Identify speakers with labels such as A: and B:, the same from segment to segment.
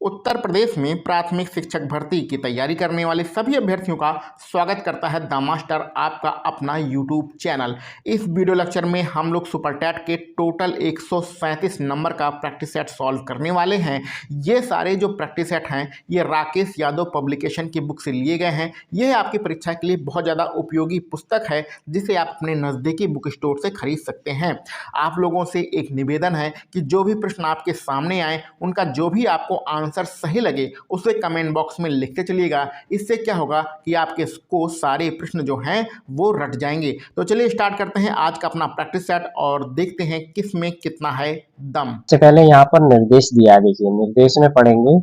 A: उत्तर प्रदेश में प्राथमिक शिक्षक भर्ती की तैयारी करने वाले सभी अभ्यर्थियों का स्वागत करता है द मास्टर, आपका अपना यूट्यूब चैनल। इस वीडियो लेक्चर में हम लोग सुपर टैट के टोटल 137 नंबर का प्रैक्टिस सेट सॉल्व करने वाले हैं। ये सारे जो प्रैक्टिस सेट हैं ये राकेश यादव पब्लिकेशन की बुक से लिए गए हैं। यह आपकी परीक्षा के लिए बहुत ज़्यादा उपयोगी पुस्तक है जिसे आप अपने नज़दीकी बुक स्टोर से खरीद सकते हैं। आप लोगों से एक निवेदन है कि जो भी प्रश्न आपके सामने आए उनका जो भी आपको आंसर सही लगे उसे कमेंट बॉक्स में लिखते चलिएगा। इससे क्या होगा कि आपके को सारे प्रश्न जो हैं वो रट जाएंगे। तो चलिए स्टार्ट करते हैं आज का अपना प्रैक्टिस सेट और देखते हैं किस में कितना है दम।
B: सबसे पहले यहाँ पर निर्देश दिया है, देखिए निर्देश में पढ़ेंगे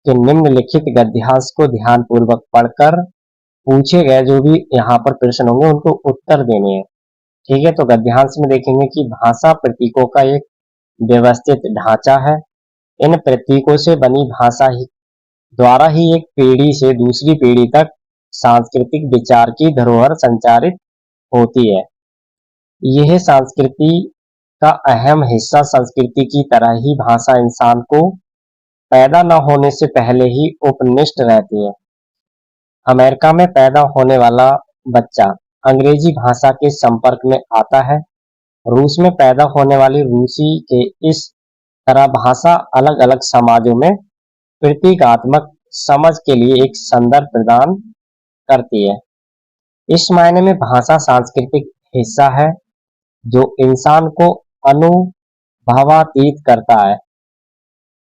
B: कि निम्नलिखित गद्यांश को ध्यान पूर्वक पढ़कर पूछे गए जो भी यहाँ पर प्रश्न होंगे उनको उत्तर देने हैं। ठीक है, तो गद्यांश में देखेंगे कि भाषा प्रतीकों का एक व्यवस्थित ढांचा है। इन प्रतीकों से बनी भाषा ही द्वारा ही एक पीढ़ी से दूसरी पीढ़ी तक सांस्कृतिक विचार की धरोहर संचारित होती है। यह संस्कृति का अहम हिस्सा संस्कृति की तरह ही भाषा इंसान को पैदा न होने से पहले ही उपनिष्ट रहती है। अमेरिका में पैदा होने वाला बच्चा अंग्रेजी भाषा के संपर्क में आता है। रूस में पैदा होने वाली रूसी के इस तरह भाषा अलग अलग समाजों में प्रतीकात्मक समझ के लिए एक संदर्भ प्रदान करती है। इस मायने में भाषा सांस्कृतिक हिस्सा है जो इंसान को अनुभवातीत करता है।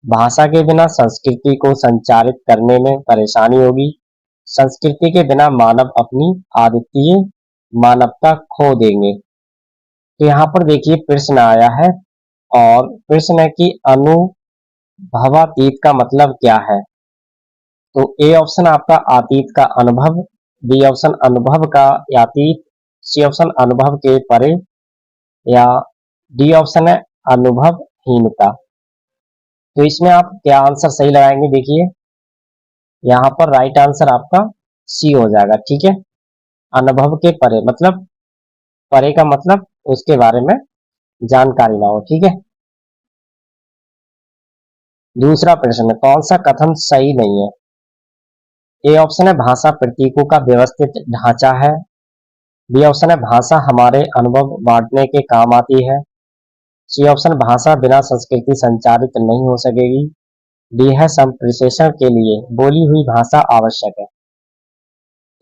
B: भाषा के बिना संस्कृति को संचारित करने में परेशानी होगी। संस्कृति के बिना मानव अपनी आदित्य मानवता खो देंगे। तो यहाँ पर देखिए प्रश्न आया है और प्रश्न है कि अनुभवातीत का मतलब क्या है। तो ए ऑप्शन आपका अतीत का अनुभव, बी ऑप्शन अनुभव का अतीत, सी ऑप्शन अनुभव के परे या डी ऑप्शन है अनुभवहीनता। तो इसमें आप क्या आंसर सही लगाएंगे, देखिए यहाँ पर राइट आंसर आपका सी हो जाएगा। ठीक है, अनुभव के परे मतलब परे का मतलब उसके बारे में जानकारी ना हो। ठीक है, दूसरा प्रश्न, कौन सा कथन सही नहीं है। ए ऑप्शन है भाषा प्रतीकों का व्यवस्थित ढांचा है। बी ऑप्शन है भाषा हमारे अनुभव बांटने के काम आती है। सी ऑप्शन भाषा बिना संस्कृति संचारित नहीं हो सकेगी। डी है संप्रेषण के लिए बोली हुई भाषा आवश्यक है।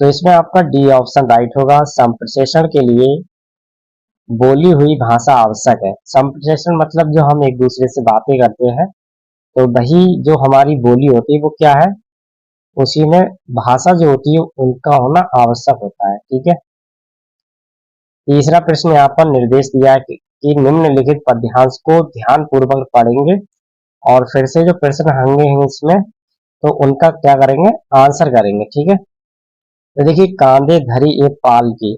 B: तो इसमें आपका डी ऑप्शन राइट होगा, संप्रेषण के लिए बोली हुई भाषा आवश्यक है। संप्रेषण मतलब जो हम एक दूसरे से बातें करते हैं तो वही जो हमारी बोली होती है वो क्या है, उसी में भाषा जो होती है उनका होना आवश्यक होता है। ठीक है, तीसरा प्रश्न यहाँ पर निर्देश दिया है कि निम्नलिखित पद्यांश को ध्यान पूर्वक पढ़ेंगे और फिर से जो प्रश्न होंगे इसमें तो उनका क्या करेंगे, आंसर करेंगे। ठीक है, तो देखिए कांधे धरी एक पाल की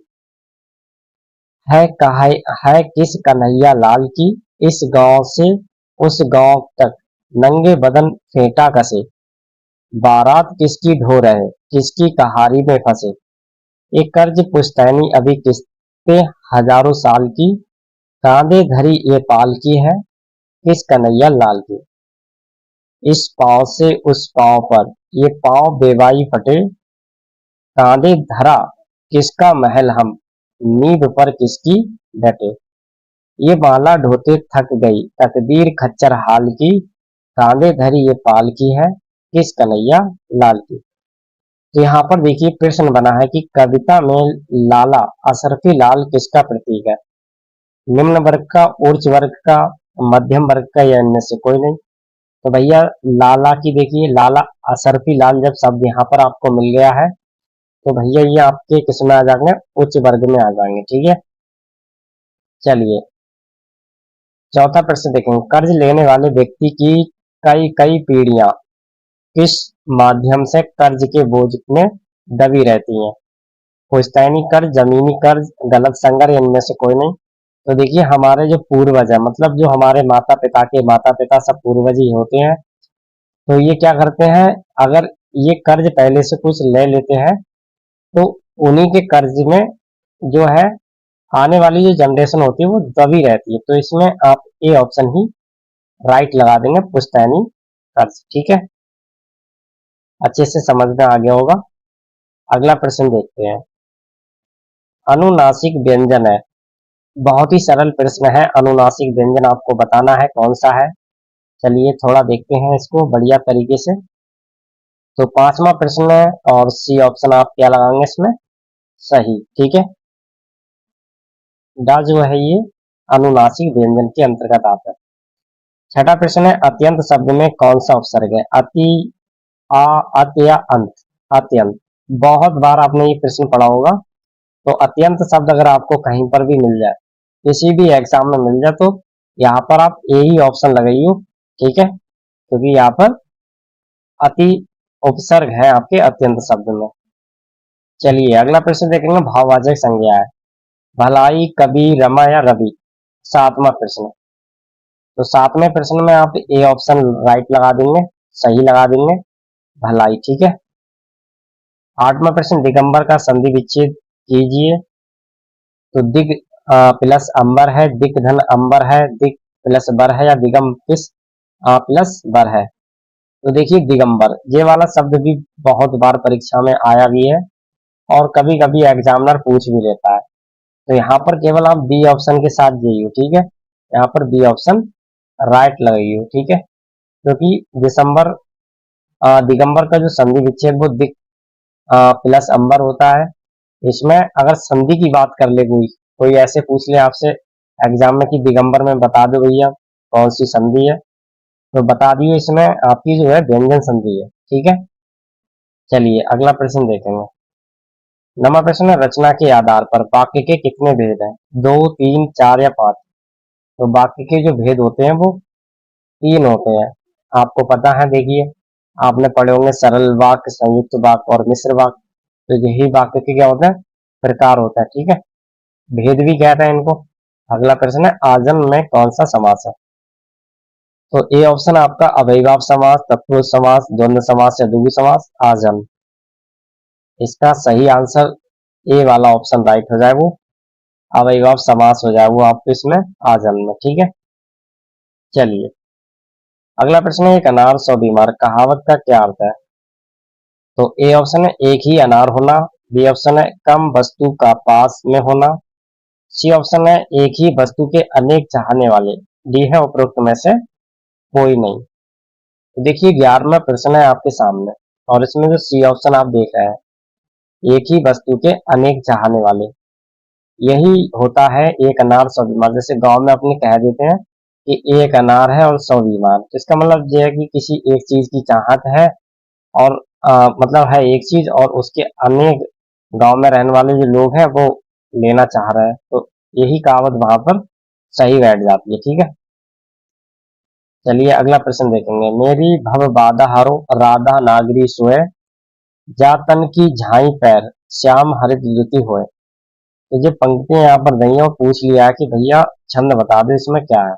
B: है किस कन्हैया लाल की, इस गांव से उस गांव तक नंगे बदन फेंटा कसे, बारात किसकी ढो रहे किसकी कहारी में फंसे, एक कर्ज पुश्तैनी अभी किस्तें हजारों साल की, कांधे धरी ये पाल की है किस कन्हैया लाल की, इस पांव से उस पांव पर ये पांव बेवाई फटे, कांधे धरा किसका महल हम नींद पर किसकी डटे, ये माला ढोते थक गई तकदीर खच्चर हाल की, कांधे धरी ये पाल की है किस कन्हैया लाल की। तो यहाँ पर देखिए प्रश्न बना है कि कविता में लाला अशरफी लाल किसका प्रतीक है, निम्न वर्ग का, उच्च वर्ग का, मध्यम वर्ग का या इनमें से कोई नहीं। तो भैया लाला की देखिए लाला अशरफी लाल जब शब्द यहाँ पर आपको मिल गया है तो भैया ये आपके किस में आ जाएंगे, उच्च वर्ग में आ जाएंगे। ठीक है, चलिए चौथा प्रश्न देखेंगे, कर्ज लेने वाले व्यक्ति की कई कई पीढ़ियां किस माध्यम से कर्ज के बोझ में दबी रहती हैं, पुश्तैनी कर्ज, जमीनी कर्ज, गलत संगर, इनमें से कोई नहीं। तो देखिए हमारे जो पूर्वज है मतलब जो हमारे माता पिता के माता पिता सब पूर्वज ही होते हैं। तो ये क्या करते हैं, अगर ये कर्ज पहले से कुछ ले लेते हैं तो उन्हीं के कर्ज में जो है आने वाली जो जनरेशन होती है वो दबी रहती है। तो इसमें आप ए ऑप्शन ही राइट लगा देंगे, पुश्तैनी कर्ज। ठीक है, अच्छे से समझ में आ गया होगा। अगला प्रश्न देखते हैं। अनुनासिक व्यंजन है, बहुत ही सरल प्रश्न है। अनुनासिक व्यंजन आपको बताना है कौन सा है। चलिए थोड़ा देखते हैं इसको बढ़िया तरीके से। तो पांचवा प्रश्न है और सी ऑप्शन आप क्या लगाएंगे इसमें? सही, ठीक है। डा जो है ये अनुनासिक व्यंजन के अंतर्गत आता है। छठा प्रश्न है, अत्यंत शब्द में कौन सा उपसर्ग है? अति, आ, अत या अंत? अत्यंत, बहुत बार आपने ये प्रश्न पढ़ा होगा। तो अत्यंत शब्द अगर आपको कहीं पर भी मिल जाए, किसी भी एग्जाम में मिल जाए, तो यहाँ पर आप ए ही ऑप्शन लगाइए, ठीक है, क्योंकि यहाँ पर अति उपसर्ग है आपके अत्यंत शब्द में। चलिए अगला प्रश्न देखेंगे, भाववाचक संज्ञा है। भलाई, कवि, रमा या रवि? सातवां प्रश्न। तो सातवें प्रश्न में आप ए ऑप्शन राइट लगा देंगे, सही लगा देंगे, भलाई, ठीक है। आठवां प्रश्न, दिगंबर का संधि विच्छेद कीजिए। तो दिग प्लस अंबर है, दिक धन अंबर है, दिक प्लस बर है, या दिगम प्लस बर है? तो देखिए दिगंबर, ये वाला शब्द भी बहुत बार परीक्षा में आया भी है और कभी कभी एग्जामिनर पूछ भी लेता है। तो यहाँ पर केवल आप बी ऑप्शन के साथ जाइए, ठीक है। यहाँ पर बी ऑप्शन राइट लगाइए, ठीक है, क्योंकि दिगंबर का जो संधि विच्छेद वो दिक प्लस अंबर होता है। इसमें अगर संधि की बात कर ले कोई कोई ऐसे पूछ ले आपसे एग्जाम में कि दिगंबर में बता दो भैया कौन सी संधि है, तो बता दिए इसमें आपकी जो है व्यंजन संधि है, ठीक है। चलिए अगला प्रश्न देखेंगे। नवा प्रश्न है, रचना के आधार पर वाक्य के कितने भेद हैं? 2, 3, 4 या 5? तो वाक्य के जो भेद होते हैं वो 3 होते हैं, आपको पता है। देखिए आपने पढ़े होंगे सरल वाक्य, संयुक्त वाक्य और मिश्र वाक्य। तो यही वाक्य के क्या होते हैं? प्रकार होता है, ठीक है, भेद भी कहते हैं इनको। अगला प्रश्न है, आजन्म में कौन सा समास है? तो ए ऑप्शन आपका अव्ययीभाव समास, तत्पुरुष समास, द्वंद्व समास या द्विगु समास, आजन्म। इसका सही आंसर ए वाला ऑप्शन राइट हो जाए, वो अव्ययीभाव समास हो जाए वो आपको इसमें आजन्म में, ठीक है। चलिए अगला प्रश्न है, एक अनार 100 बीमार, कहावत का क्या अर्थ है? तो ए ऑप्शन है एक ही अनार होना, बी ऑप्शन है कम वस्तु का पास में होना, सी ऑप्शन है एक ही वस्तु के अनेक चाहने वाले, डी है उपरोक्त में से कोई नहीं। तो देखिए 11वां प्रश्न है आपके सामने और इसमें जो सी ऑप्शन आप देख रहे हैं, एक ही वस्तु के अनेक चाहने वाले, यही होता है एक अनार 100 बीमार। जैसे गांव में अपने कह देते हैं कि एक अनार है और 100 बीमार, तो इसका मतलब यह है कि किसी एक चीज की चाहत है और मतलब है एक चीज और उसके अनेक गांव में रहने वाले जो लोग हैं वो लेना चाह रहे हैं, तो यही कहावत वहां पर सही बैठ जाती है, ठीक है। चलिए अगला प्रश्न देखेंगे। मेरी भव बाधा हारो, राधा नागरी सोए, जा तन की झाई पैर, श्याम हरित द्युति होए। तो ये पंक्तियां यहाँ पर दी हैं और पूछ लिया है कि भैया छंद बता दो इसमें क्या है?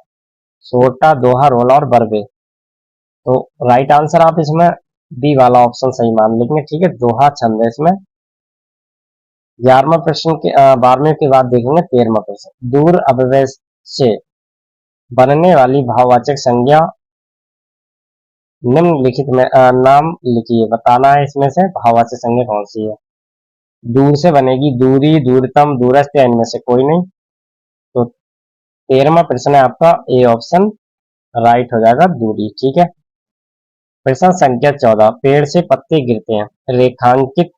B: सोटा, दोहा, रोला और बरबे। तो राइट आंसर आप इसमें बी वाला ऑप्शन सही मान लेंगे, ठीक है, दोहा छंद है इसमें। 11वां प्रश्न के 12वें के बाद देखेंगे 13वां प्रश्न। दूर अव्यय से बनने वाली भाववाचक संज्ञा निम्नलिखित में नाम लिखिए, बताना है इसमें से भाववाचक संज्ञा कौन सी है। दूर से बनेगी दूरी, दूरतम, दूरस्थ या इनमें से कोई नहीं। तो 13वां प्रश्न है आपका ए ऑप्शन राइट हो जाएगा, दूरी, ठीक है। प्रश्न संख्या 14, पेड़ से पत्ते गिरते हैं, रेखांकित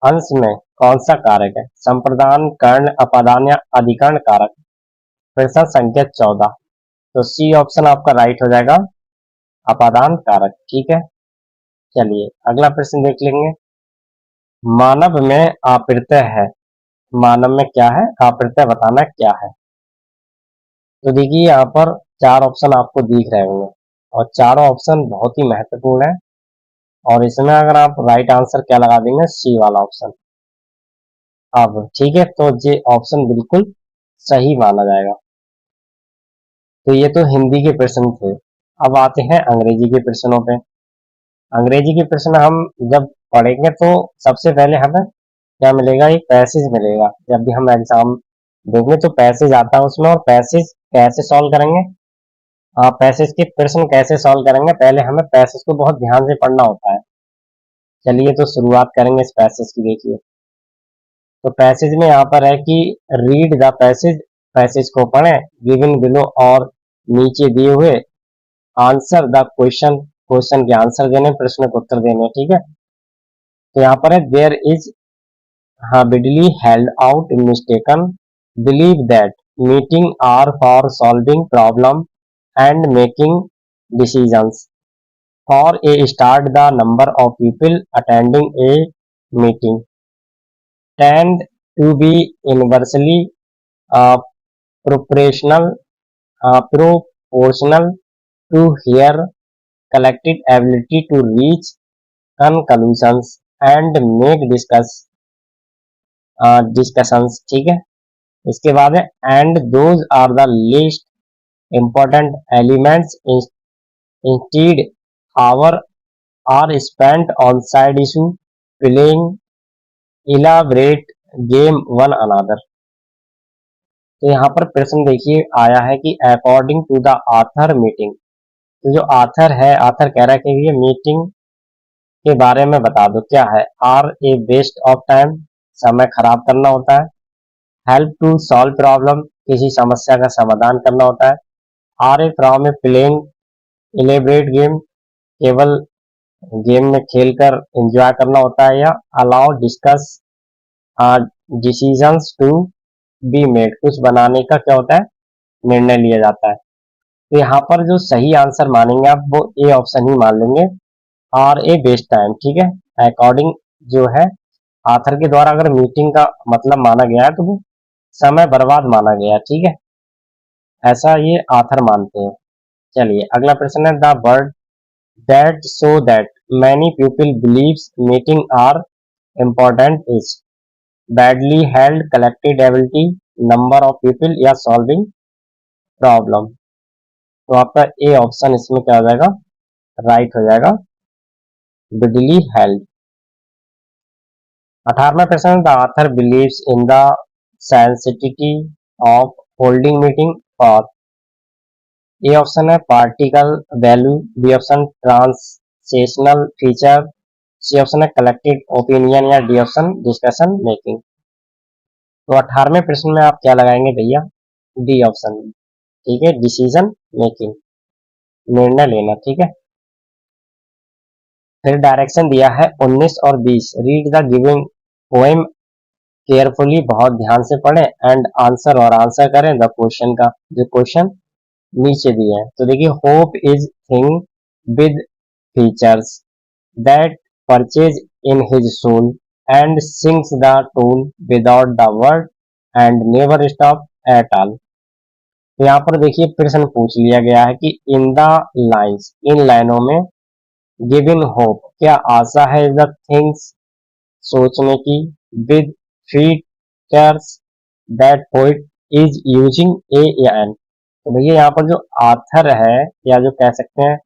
B: अंश में कौन सा कारक है? संप्रदान, कर्ण, अपादान या अधिकरण कारक? प्रश्न संख्या 14, तो सी ऑप्शन आपका राइट हो जाएगा, अपादान कारक, ठीक है। चलिए अगला प्रश्न देख लेंगे। मानव में अप्रत्यय है, मानव में क्या है? अप्रत्यय, बताना क्या है। तो देखिए यहाँ पर 4 ऑप्शन आपको दिख रहे होंगे और चारों ऑप्शन बहुत ही महत्वपूर्ण है और इसमें अगर आप राइट आंसर क्या लगा देंगे? सी वाला ऑप्शन। अब ठीक है, तो ये ऑप्शन बिल्कुल सही माना जाएगा। तो ये तो हिंदी के प्रश्न थे। अब आते हैं अंग्रेजी के प्रश्नों पे। अंग्रेजी के प्रश्न हम जब पढ़ेंगे तो सबसे पहले हमें क्या मिलेगा? एक पैसेज मिलेगा। जब भी हम एग्जाम देंगे तो पैसेज आता है उसमें, और पैसेज कैसे सॉल्व करेंगे, पैसेज के प्रश्न कैसे सॉल्व करेंगे, पहले हमें पैसेज को बहुत ध्यान से पढ़ना होता है। चलिए तो शुरुआत करेंगे इस पैसेज की। देखिए तो पैसेज में यहाँ पर है कि रीड द पैसेज, पैसेज को पढ़ें, गिवन बिलो और नीचे दिए हुए, आंसर द क्वेश्चन, क्वेश्चन के आंसर देने, प्रश्न को उत्तर देने। ठीक है, तो यहाँ पर है there is habitually held out mistaken belief that meeting are for solving problem and making decisions. For a start, the number of people attending a meeting tend to be inversely uh, proportional proportional to their collective ability to reach conclusions and make discussions। ठीक है, इसके बाद है and those are the least important elements instead hour are spent on side issue playing elaborate game one another. तो यहाँ पर प्रश्न देखिए आया है कि according to the author meeting, तो जो आथर है, आथर कह रहा है कि ये मीटिंग के बारे में बता दो क्या है। Are a waste of time, समय खराब करना होता है। हेल्प टू सॉल्व प्रॉब्लम, किसी समस्या का समाधान करना होता है। Are a from a playing elaborate game, केवल गेम में खेलकर एंजॉय करना होता है। या allow discuss decisions to be made, कुछ बनाने का क्या होता है, निर्णय लिया जाता है। तो यहाँ पर जो सही आंसर मानेंगे आप वो ए ऑप्शन ही मान लेंगे, आर ए बेस्ट टाइम। ठीक है, अकॉर्डिंग जो है आथर के द्वारा अगर मीटिंग का मतलब माना गया है तो वो समय बर्बाद माना गया। ठीक है, ऐसा ये आथर मानते हैं। चलिए अगला प्रश्न है the word that so that many people believes meeting are important is badly held collected ability number of people या सॉल्विंग प्रॉब्लम। तो आपका ए ऑप्शन इसमें क्या हो जाएगा, राइट हो जाएगा, बिडली हेल्ड। 18वां प्रश्न the author believes in the sensitivity of holding meeting for. A option है particle value, B option translational feature, C option है कलेक्टिव ओपिनियन या डी ऑप्शन डिस्कशन मेकिंग। तो 18वें प्रश्न में आप क्या लगाएंगे भैया, डी ऑप्शन। ठीक है, डिसीजन मेकिंग, निर्णय लेना। ठीक है, फिर डायरेक्शन दिया है 19 और 20, read the giving poem carefully, बहुत ध्यान से पढ़ें, एंड आंसर और आंसर करें द क्वेश्चन का, जो क्वेश्चन नीचे दिए हैं। तो देखिए hope is thing with feathers that perches in his soul and sings the tune without the word and never stop at all. तो यहाँ पर देखिए प्रश्न पूछ लिया गया है कि इन द लाइन्स, इन लाइनों में, गिविंग होप, क्या आशा है द थिंग्स, सोचने की, with feathers that poet is using ए या एन। तो भैया यहाँ पर जो आथर है या जो कह सकते हैं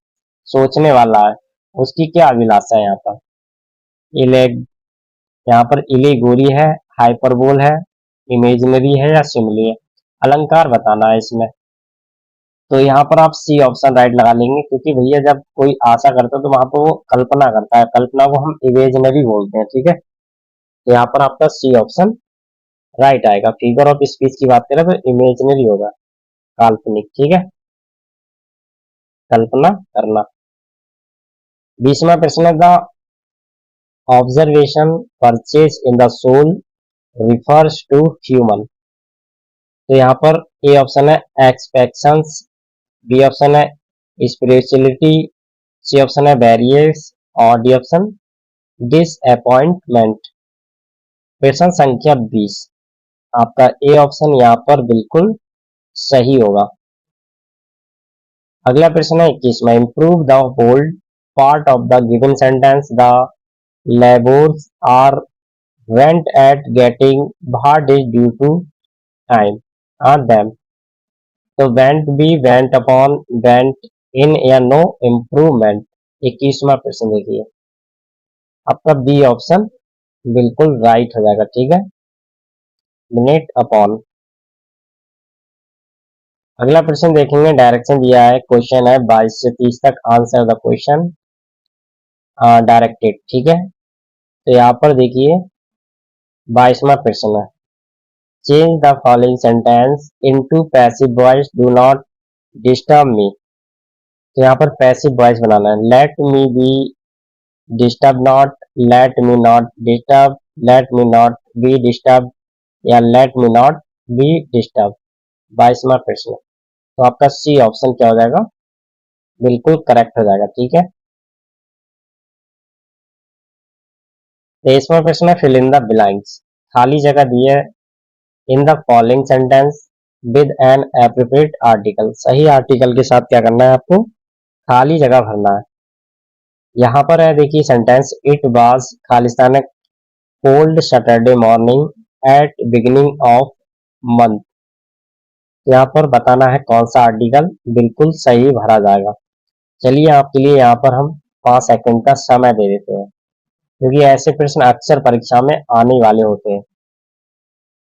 B: सोचने वाला है, उसकी क्या अभिलाषा है। यहाँ पर इलेग, यहाँ पर इलेगोरी है, हाइपरबोल है, इमेजिनरी है या सिमिली है, अलंकार बताना है इसमें। तो यहाँ पर आप सी ऑप्शन राइट लगा लेंगे, क्योंकि भैया जब कोई आशा करता है तो वहां पर वो कल्पना करता है, कल्पना को हम इमेजिनरी बोलते हैं। ठीक है, तो यहाँ पर आपका सी ऑप्शन राइट आएगा। फिगर ऑफ स्पीच की बात करें तो इमेजिनरी होगा, काल्पनिक। ठीक है, कल्पना करना। 20वां प्रश्न है the observation perches in the soul refers to human. तो यहाँ पर ए ऑप्शन है एक्सपेक्शंस, बी ऑप्शन है स्पिरिचुअलिटी, सी ऑप्शन है बैरियर्स और डी ऑप्शन डिसअपॉइंटमेंट। प्रश्न संख्या 20, आपका ए ऑप्शन यहाँ पर बिल्कुल सही होगा। अगला प्रश्न है 21वां, improve the hold part of the given sentence, the labours are went at getting hard is due to time are them. तो went B, went upon, went in या नो इम्प्रूवमेंट। 21वां प्रश्न देखिए, आपका बी ऑप्शन बिल्कुल right हो जाएगा। ठीक है, मिनट अपॉन। अगला प्रश्न देखेंगे, डायरेक्शन दिया है, क्वेश्चन है 22 से 30 तक, आंसर द क्वेश्चन डायरेक्टेड। ठीक है, तो यहाँ पर देखिए 22वां प्रश्न है, change the following sentence into passive voice, do not disturb me. तो यहाँ पर पैसिव वॉइस बनाना है, let me be disturb not, let me not disturb, let me not be disturb या let me not be disturb. 22वां प्रश्न, तो आपका सी ऑप्शन क्या हो जाएगा, बिल्कुल करेक्ट हो जाएगा। ठीक है। 23वां प्रश्न है, फिल इन द ब्लैंक्स, खाली जगह दी है इन the following sentence with an appropriate article. सही आर्टिकल के साथ क्या करना है आपको, खाली जगह भरना है। यहाँ पर है देखिए सेंटेंस, इट वाज खालिस्तान है cold Saturday morning at beginning of month. यहाँ पर बताना है कौन सा आर्टिकल, बिल्कुल सही भरा जाएगा। चलिए आपके लिए यहाँ पर हम 5 सेकंड का समय दे देते हैं, क्योंकि ऐसे प्रश्न अक्सर परीक्षा में आने वाले होते हैं।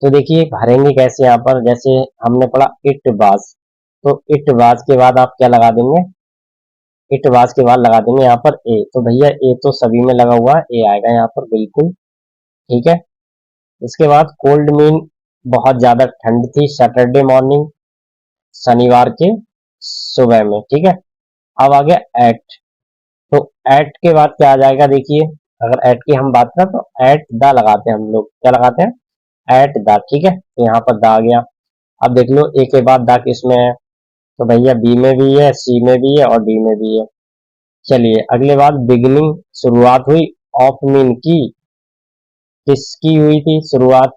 B: तो देखिए भरेंगे कैसे, यहाँ पर जैसे हमने पढ़ा इट वाज, तो इट वाज के बाद आप क्या लगा देंगे, इट वाज के बाद लगा देंगे यहाँ पर ए। तो भैया ए तो सभी में लगा हुआ है, ए आएगा यहाँ पर बिल्कुल। ठीक है। इसके बाद कोल्ड मीन बहुत ज्यादा ठंड थी, सैटरडे मॉर्निंग शनिवार के सुबह में। ठीक है। अब आ गया एट, तो एट के बाद क्या आ जाएगा, देखिए अगर एट की हम बात करें तो एट द लगाते हैं हम लोग, क्या लगाते हैं, एट द। ठीक है। तो यहाँ पर द आ गया। अब देख लो ए के बाद द किसमें है, तो भैया बी में भी है, सी में भी है और डी में भी है। चलिए अगले बात, बिगिनिंग शुरुआत हुई, ऑफ मीन की किसकी हुई थी शुरुआत,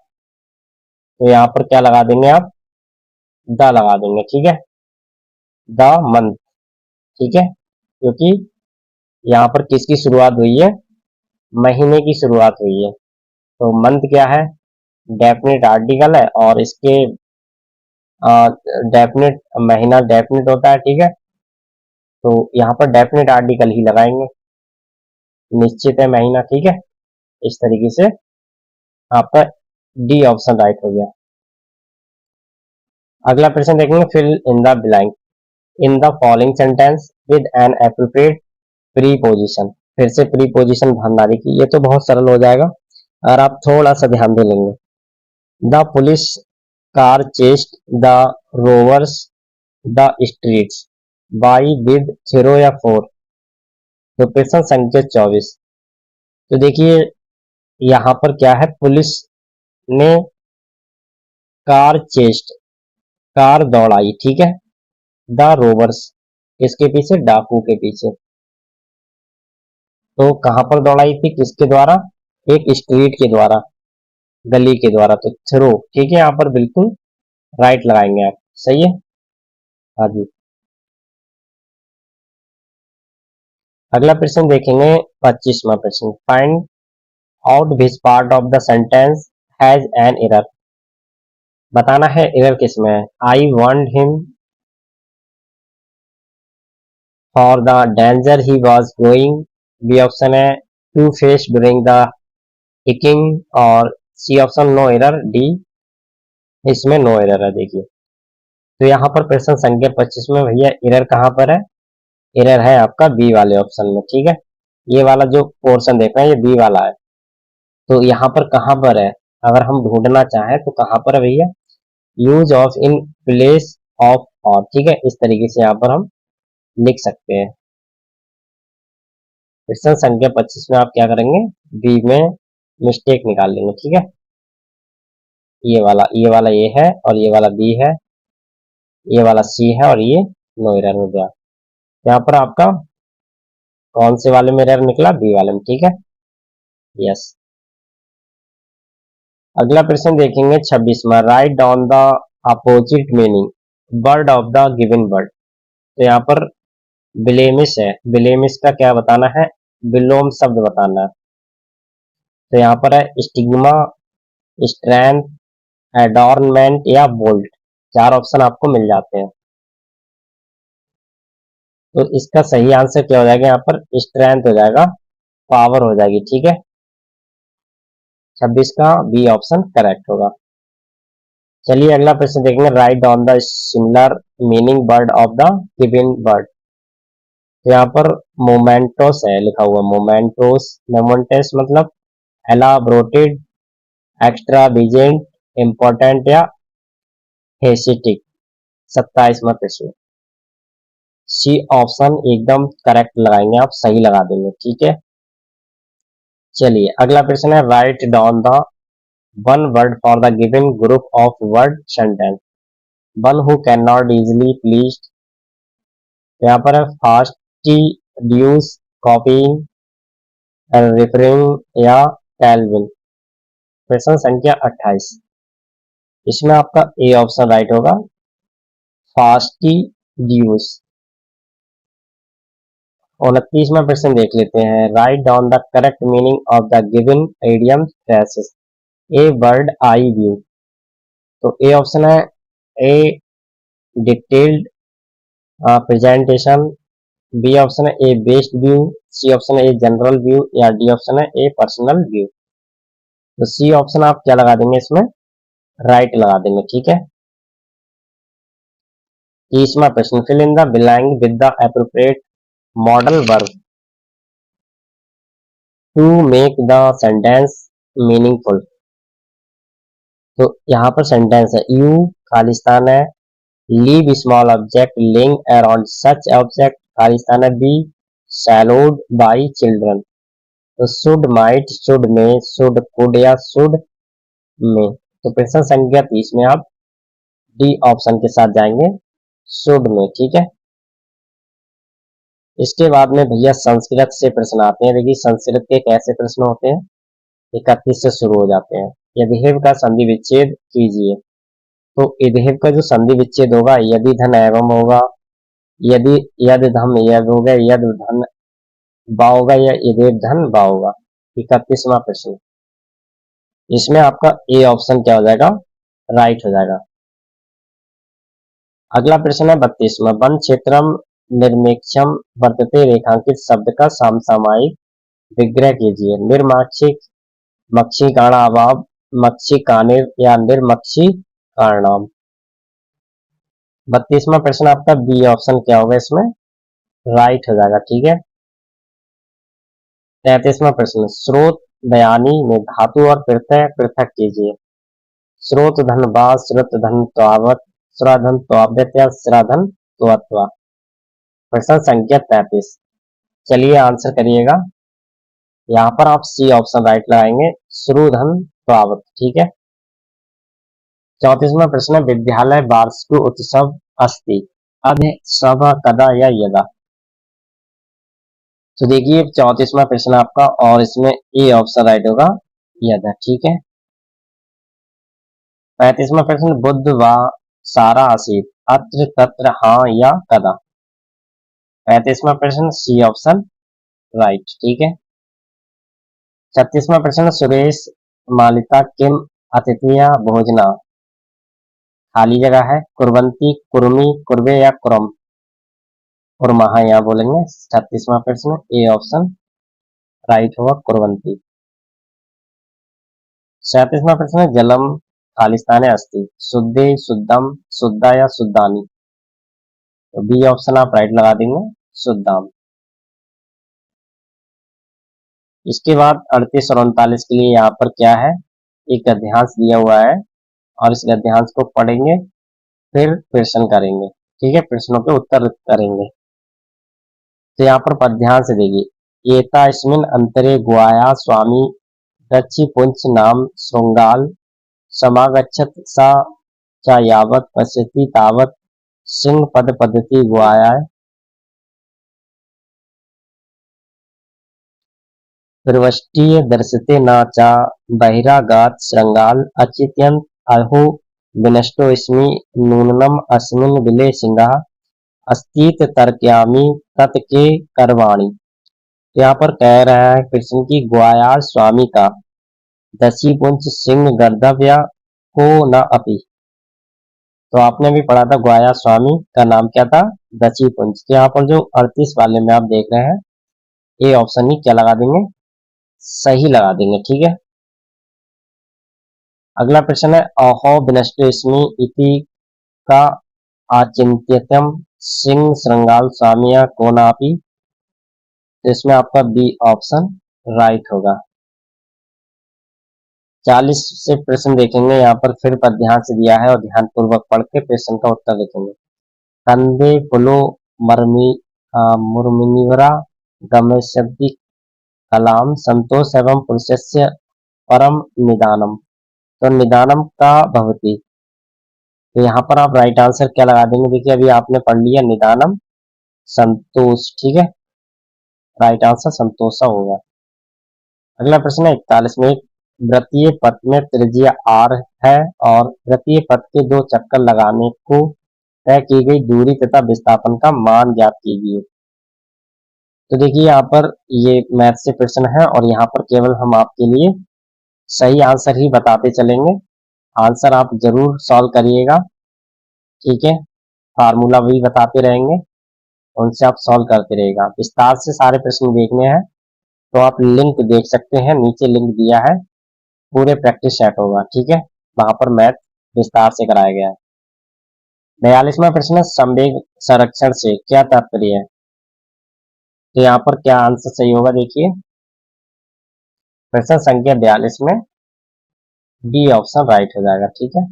B: तो यहाँ पर क्या लगा देंगे आप, द लगा देंगे। ठीक है। The month. ठीक है। क्योंकि यहाँ पर किसकी शुरुआत हुई है, महीने की शुरुआत हुई है। तो मंथ क्या है, डेफिनेट आर्टिकल है और इसके डेफिनेट महीना डेफिनेट होता है। ठीक है। तो यहाँ पर डेफिनेट आर्टिकल ही लगाएंगे, निश्चित है महीना। ठीक है। इस तरीके से आपका डी ऑप्शन राइट हो गया। अगला प्रश्न देखेंगे, fill in the blank in the following sentence with an appropriate preposition. फिर से प्रीपोजिशन भरना, देखिए ये तो बहुत सरल हो जाएगा अगर आप थोड़ा सा ध्यान दे लेंगे। The police car chased the robbers the streets by with 0 या 4। तो प्रश्न संख्या 24, तो देखिए यहाँ पर क्या है, पुलिस ने कार चेस्ट, कार दौड़ाई। ठीक है। द रोवर्स किसके पीछे, डाकू के पीछे। तो कहां पर दौड़ाई थी, किसके द्वारा, एक स्ट्रीट के द्वारा, गली के द्वारा। तो थ्रो। ठीक है। यहाँ पर बिल्कुल राइट लगाएंगे आप, सही है। हाँ जी। अगला प्रश्न देखेंगे 25वां प्रश्न, find out which part of the sentence has an error. बताना है एरर किसमें है, I want him for the danger he was going, B option है to face during the kicking और C option no error, D इसमें no error है। देखिए तो यहाँ पर प्रश्न संख्या 25 में भैया एरर कहाँ पर है, एरर है आपका बी वाले ऑप्शन में। ठीक है। ये वाला जो पोर्शन देख रहे हैं ये बी वाला है। तो यहाँ पर कहाँ पर है, अगर हम ढूंढना चाहें तो कहाँ पर है भैया, use of in place of और। ठीक है। इस तरीके से यहाँ पर हम लिख सकते हैं। प्रश्न संख्या 25 में आप क्या करेंगे, बी में मिस्टेक निकाल लेंगे। ठीक है। ये वाला ए है और ये वाला बी है, ये वाला सी है और ये नो एरर हो गया। यहाँ पर आपका कौन से वाले में एरर निकला, बी वाले में। ठीक है। यस। अगला प्रश्न देखेंगे 26वां, write down the opposite meaning word of the given word. तो यहाँ पर ब्लेमिश है, ब्लेमिश का क्या बताना है, विलोम शब्द बताना है। तो यहाँ पर है स्टिग्मा, स्ट्रेंथ, एडॉर्नमेंट या बोल्ट, 4 ऑप्शन आपको मिल जाते हैं। तो इसका सही आंसर क्या हो जाएगा, यहाँ पर स्ट्रेंथ हो जाएगा, पावर हो जाएगी। ठीक है। 26 का बी ऑप्शन करेक्ट होगा। चलिए अगला प्रश्न देखेंगे, right down the similar meaning word of the given word. तो यहाँ पर मोमेंटोस है लिखा हुआ, मोमेंटोस, मोमेंटस मतलब एलाबोरेटेड, एक्स्ट्राविजेंट, इम्पोर्टेंट या हेसिटिक। 27वां प्रश्न, सी ऑप्शन एकदम करेक्ट लगाएंगे आप, सही लगा देंगे, ठीक है। चलिए अगला प्रश्न है, write down the one word for the given group of word sentence. One who can not easily pleased, यहाँ पर है फास्ट, ड्यूस, कॉपिंग, रिफरिंग या टेलविन। प्रश्न संख्या 28, इसमें आपका ए ऑप्शन राइट होगा, फास्टिडियस। 29वां प्रश्न देख लेते हैं, write down the correct meaning of the given idiom phrases, a bird eye view. तो ए ऑप्शन है a detailed presentation, B option है ए बेस्ट व्यू, सी ऑप्शन है ए जनरल व्यू या डी ऑप्शन है ए पर्सनल व्यू। तो C option आप क्या लगा देंगे, इसमें राइट लगा देंगे, ठीक है। 30वां प्रश्न, fill in the blank with the appropriate modal verb to make the sentence meaningful. तो यहाँ पर सेंटेंस है, यू खालिस्तान है, leave small object lying around such object, खालिस्तान है, बी सैलोड बाई चिल्ड्रन। तो should, might, should may, should could या शुड में। तो प्रश्न संख्या 30 में आप डी ऑप्शन के साथ जाएंगे, शुड में, ठीक है। इसके बाद में भैया संस्कृत से प्रश्न आते हैं। देखिए संस्कृत के कैसे प्रश्न होते हैं, 31 से शुरू हो जाते हैं। यदिहेव का संधि विच्छेद कीजिए। तो यदिहेव का जो संधि विच्छेद होगा, यदि धन एवं होगा, यदि यद धम यद होगा, यद धन बा होगा या यदेव धन बा होगा। 31वां प्रश्न, इसमें आपका ए ऑप्शन क्या हो जाएगा, राइट हो जाएगा। अगला प्रश्न है 32वां, वन क्षेत्रम निर्मेक्षम वर्तते रेखांकित शब्द का समसामयिक विग्रह कीजिए। निर्माक्षिक, मक्षी काणा अभाव, मक्षी कानिर या निर्मक्षी कारणाम। 32वां प्रश्न आपका बी ऑप्शन क्या होगा, इसमें राइट हो जाएगा, ठीक है। 33वां प्रश्न, स्रोत बयानी में धातु और प्रत्यय पृथक कीजिए। स्रोत धन बा, स्रोत धन त्वावत, स्राधन त्वाव्यत या स्राधन त्वत्वा। प्रश्न संख्या 33, चलिए आंसर करिएगा। यहाँ पर आप सी ऑप्शन राइट लगाएंगे, श्रुधन त्वावत, ठीक है। 34वां प्रश्न, विद्यालय वार्षिक उत्सव अस्ति, अद्य, सभ, कदा या यदा। तो देखिए 34वां प्रश्न आपका, और इसमें ए ऑप्शन राइट होगा, यदा, ठीक है। 35वां प्रश्न, बुद्ध व सारा आसित, अत्र, तत्र, हाँ या कदा। 35वां प्रश्न सी ऑप्शन राइट, ठीक है। 36वां प्रश्न, सुरेश मालिता किम अतिथिया भोजना, खाली जगह है, कुर्वंती, कुर्मी, कुर्बे या कुरम, कुर्महा यहाँ बोलेंगे। 36वां प्रश्न ए ऑप्शन राइट होगा, कुर्वंती। 37वां प्रश्न, जलम खालिस्तान अस्ति, शुद्धे, शुद्धम, शुद्धा या शुद्धानी। तो बी ऑप्शन आप राइट लगा देंगे, शुद्धाम। इसके बाद 38 और 39 के लिए यहाँ पर क्या है, एक गद्यांश दिया हुआ है और इस गद्यांश को पढ़ेंगे, फिर प्रश्न करेंगे, ठीक है, प्रश्नों के उत्तर करेंगे। तो यहाँ पर पद्यांश से देखिए, एतास्मिन् अंतरे गुहाया स्वामी दक्षि पुंछ नाम श्रृंगाल समागच्छत सा च यावत् पश्यति तावत् सिंह पद पद्धति गुहाया। प्रवष्टीय दर्शते न च बहिरागात श्रृंगाल अचित्यंत अहो विनष्टोऽस्मि नूनम अस्मिन् विले सिंहः अस्तीत तर्कयामि तत् के करवाणी। यहाँ पर कह रहा है कृष्ण की ग्वायार स्वामी का दसी पुंज सिंह गर्दव्य को न अपी। तो आपने भी पढ़ा था ग्वायार स्वामी का नाम क्या था, दसी पुंज। तो यहाँ पर जो 38 वाले में आप देख रहे हैं, ए ऑप्शन ही क्या लगा देंगे, सही लगा देंगे, ठीक है। अगला प्रश्न है, अहो विनष्टोऽस्मि इति का आचिंत्यतम सिंह श्रृंगाल स्वामिया को नापी। तो इसमें आपका बी ऑप्शन राइट होगा। 40 से प्रश्न देखेंगे, यहाँ पर फिर पर ध्यान से दिया है और ध्यान पूर्वक पढ़ के प्रश्न का उत्तर देखेंगे। कंदे पुलो मरमी मुर्मिनिवरा गमयति कलाम संतोष एवं पुरुषस्य परम निदानम। तो निदानम का भवति, तो यहाँ पर आप राइट आंसर क्या लगा देंगे? देखिए अभी आपने पढ़ लिया निदानम संतोष, ठीक है, राइट आंसर संतोषा होगा। अगला प्रश्न है 41 में, वृत्तीय पथ में त्रिज्या r है और वृत्तीय पथ के 2 चक्कर लगाने को तय की गई दूरी तथा विस्थापन का मान ज्ञात कीजिए। तो देखिए यहाँ पर ये मैथ से प्रश्न है और यहाँ पर केवल हम आपके लिए सही आंसर ही बताते चलेंगे। आंसर आप जरूर सॉल्व करिएगा, ठीक है, फार्मूला भी बताते रहेंगे, उनसे आप सॉल्व करते रहेगा। विस्तार से सारे प्रश्न देखने हैं तो आप लिंक देख सकते हैं, नीचे लिंक दिया है, पूरे प्रैक्टिस सेट होगा, ठीक है, वहां पर मैथ विस्तार से कराया गया है। 42वां प्रश्न, संवेग संरक्षण से क्या तात्पर्य है? तो यहाँ पर क्या आंसर सही होगा? देखिए प्रश्न संख्या 42 में डी ऑप्शन राइट हो जाएगा, ठीक है,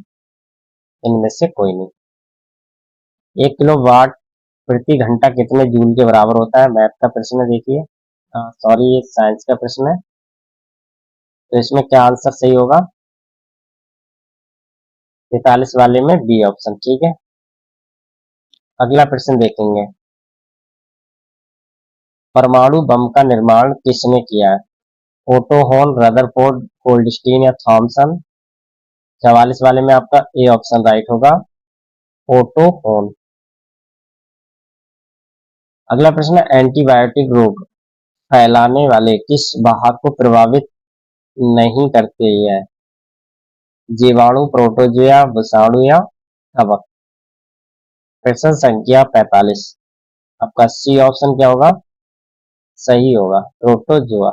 B: इनमें से कोई नहीं। 1 किलो वाट प्रति घंटा कितने जूल के बराबर होता है? मैथ का प्रश्न है, देखिए सॉरी ये साइंस का प्रश्न है, तो इसमें क्या आंसर सही होगा? 43 वाले में बी ऑप्शन, ठीक है। अगला प्रश्न देखेंगे, परमाणु बम का निर्माण किसने किया है? ओटो होन, रदरफोर्ड, गोल्डस्टीन या थॉमसन? 44 वाले में आपका ए ऑप्शन राइट होगा, ओटो होन। अगला प्रश्न है, एंटीबायोटिक रोग फैलाने वाले किस वाहक को प्रभावित नहीं करते हैं? जीवाणु, प्रोटोजोआ, विषाणु या कवक? प्रश्न संख्या 45, आपका सी ऑप्शन क्या होगा? सही होगा, प्रोटोजोआ।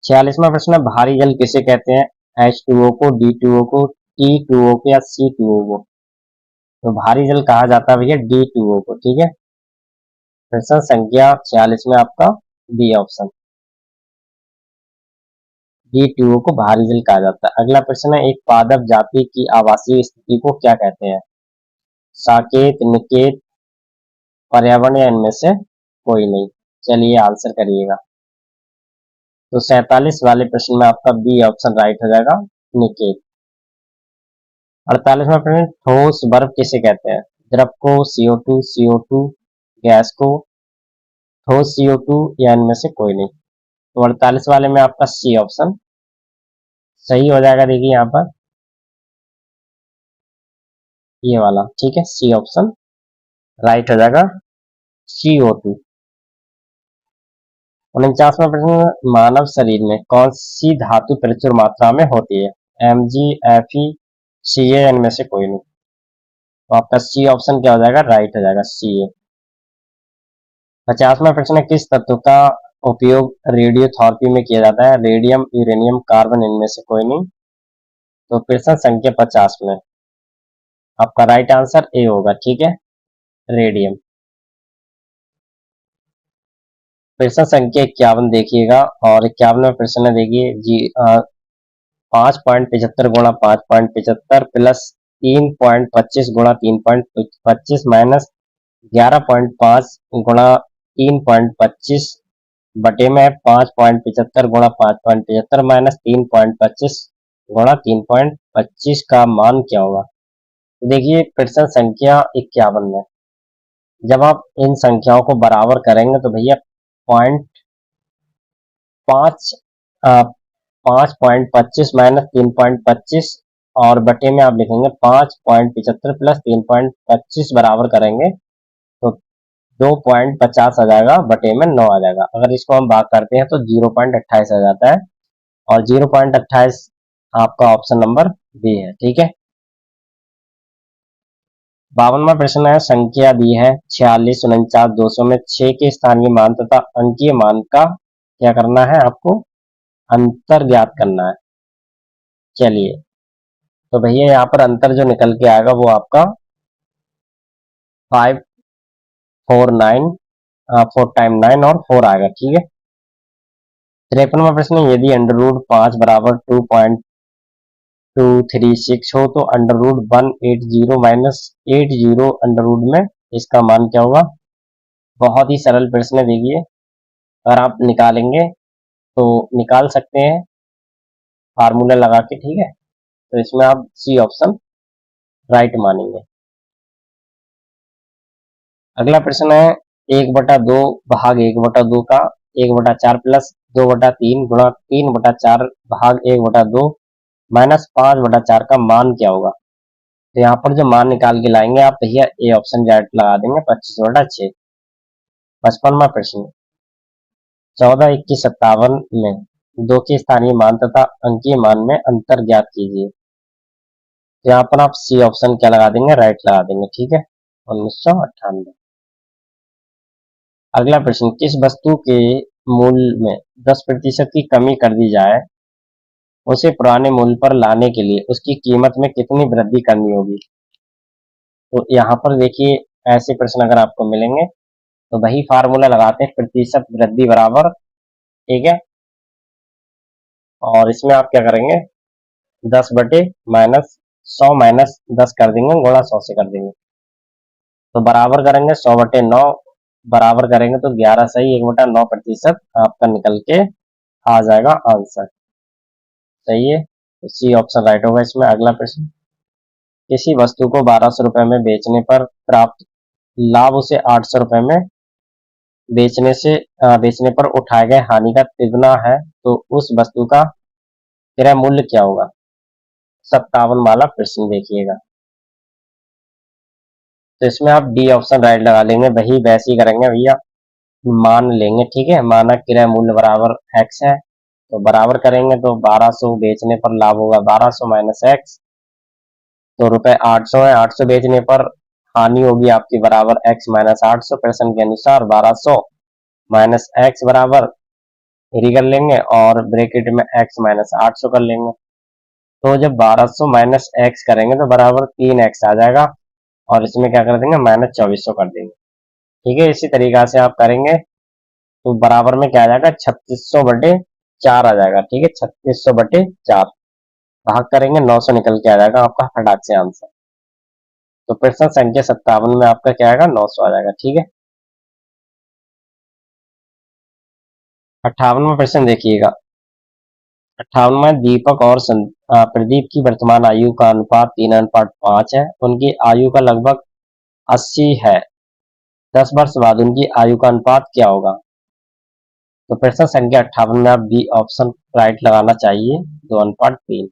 B: 46वां प्रश्न है, भारी जल किसे कहते हैं? H2O को, D2O को, T2O को या C2O को? तो भारी जल कहा जाता है भैया D2O को, ठीक है। प्रश्न संख्या 46 में आपका बी ऑप्शन, D2O को भारी जल कहा जाता है। अगला प्रश्न है, एक पादप जाति की आवासीय स्थिति को क्या कहते हैं? साकेत, निकेत, पर्यावरण या इनमें से कोई नहीं? चलिए आंसर करिएगा। तो 47 वाले प्रश्न में आपका बी ऑप्शन राइट हो जाएगा, निकेत। 48वां प्रश्न, ठोस बर्फ किसे कहते हैं? द्रव को, CO2, CO2 गैस को, ठोस CO2 या इनमें से कोई नहीं? तो 48 वाले में आपका सी ऑप्शन सही हो जाएगा। देखिए यहाँ पर ये वाला, ठीक है, सी ऑप्शन राइट हो जाएगा, CO2। 49वां प्रश्न, मानव शरीर में कौन सी धातु प्रचुर मात्रा में होती है? Mg, Fe, Ca, इनमें से कोई नहीं? तो आपका सी ऑप्शन क्या हो जाएगा? राइट हो जाएगा, Ca। 50वां प्रश्न, किस तत्व का उपयोग रेडियोथेरेपी में किया जाता है? रेडियम, यूरेनियम, कार्बन, इनमें से कोई नहीं? तो प्रश्न संख्या 50 में आपका राइट आंसर ए होगा, ठीक है, रेडियम। प्रश्न संख्या 51 देखिएगा और 51वां प्रश्न देखिए जी, 5.75 गुणा 5.75 प्लस 3.25 गुणा 3.25 माइनस 11.5 गुणा 3.25 बटे में 5.75 गुणा 5.75 माइनस 3.25 गुणा 3.25 का मान क्या होगा? देखिए प्रश्न संख्या 51 में जब आप इन संख्याओं को बराबर करेंगे तो भैया 5.25 माइनस 3.25 और बटे में आप लिखेंगे 5.75 प्लस 3.25 बराबर करेंगे तो 2.50 आ जाएगा, बटे में 9 आ जाएगा। अगर इसको हम भाग करते हैं तो 0.28 आ जाता है और 0.28 आपका ऑप्शन नंबर बी है, ठीक है। 52वां प्रश्न है, संख्या दी है 46, 49, 200 में 6 के स्थानीय मान तथा अंकीय मान का क्या करना है? आपको अंतर ज्ञात करना है। चलिए तो भैया यहाँ पर अंतर जो निकल के आएगा वो आपका 5, 4, 9, 4 टाइम 9 और 4 आएगा, ठीक है। 53वां प्रश्न, यदि अंडर रूट 5 बराबर 2.236 हो तो under root 180 minus 80 under root में इसका मान क्या होगा। बहुत ही सरल प्रश्न है, देखिए अगर आप निकालेंगे तो निकाल सकते हैं फार्मूला लगा के, ठीक है। तो इसमें आप सी ऑप्शन राइट मानेंगे। अगला प्रश्न है 1/2 भाग 1/2 का 1/4 प्लस 2/3 गुणा 3/4 भाग 1/2 माइनस 5/4 का मान क्या होगा। तो यहाँ पर जो मान निकाल के लाएंगे आप भैया ए ऑप्शन डायरेक्ट लगा देंगे 25/6। 55वां प्रश्न, 14, 21, 57 में 2 के स्थानीय मान तथा अंकीय मान में अंतर ज्ञात कीजिए। तो यहाँ पर आप सी ऑप्शन क्या लगा देंगे, राइट लगा देंगे, ठीक है, 1998। अगला प्रश्न, किस वस्तु के मूल्य में 10% की कमी कर दी जाए, उसे पुराने मूल्य पर लाने के लिए उसकी कीमत में कितनी वृद्धि करनी होगी। तो यहाँ पर देखिए ऐसे प्रश्न अगर आपको मिलेंगे तो वही फार्मूला लगाते हैं, प्रतिशत वृद्धि बराबर, ठीक है, और इसमें आप क्या करेंगे 10 बटे माइनस 100 माइनस 10 कर देंगे, गुणा 100 से कर देंगे, तो बराबर करेंगे 100/9, बराबर करेंगे तो 11 सही 1/9% आपका निकल के आ जाएगा आंसर। सही है, तो सी ऑप्शन राइट होगा इसमें। अगला प्रश्न, किसी वस्तु को 1200 रुपए में बेचने पर प्राप्त लाभ उसे 800 रुपए में बेचने पर उठाए गए हानि का तिगुना है, तो उस वस्तु का क्रय मूल्य क्या होगा। 57 वाला प्रश्न देखिएगा। तो इसमें आप डी ऑप्शन राइट लगा लेंगे, वही वैसे ही करेंगे भैया, मान लेंगे, ठीक है, माना क्रय मूल्य बराबर एक्स है, तो बराबर करेंगे तो 1200 बेचने पर लाभ होगा 1200 माइनस एक्स, तो रुपए 800 है, 800 बेचने पर हानि होगी आपकी बराबर एक्स माइनस 800, प्रश्न के अनुसार 1200 माइनस एक्स बराबर यही कर लेंगे और ब्रैकेट में एक्स माइनस 800 कर लेंगे। तो जब 1200 माइनस एक्स करेंगे तो बराबर 3x आ जाएगा और इसमें क्या कर देंगे माइनस 2400 कर देंगे, ठीक है। इसी तरीका से आप करेंगे तो बराबर में क्या आ जाएगा 3600/4 आ जाएगा, ठीक है, 3600/4 भाग करेंगे 900 निकल के आ जाएगा आपका फटाक से आंसर। तो प्रश्न संख्या 57 में आपका क्या आएगा 900 आ जाएगा, ठीक है। 58वां प्रश्न देखिएगा। 58वां, दीपक और प्रदीप की वर्तमान आयु का अनुपात 3:5 है, उनकी आयु का लगभग 80 है, 10 वर्ष बाद उनकी आयु का अनुपात क्या होगा। तो प्रश्न संख्या 58 में आप बी ऑप्शन राइट लगाना चाहिए 2:3।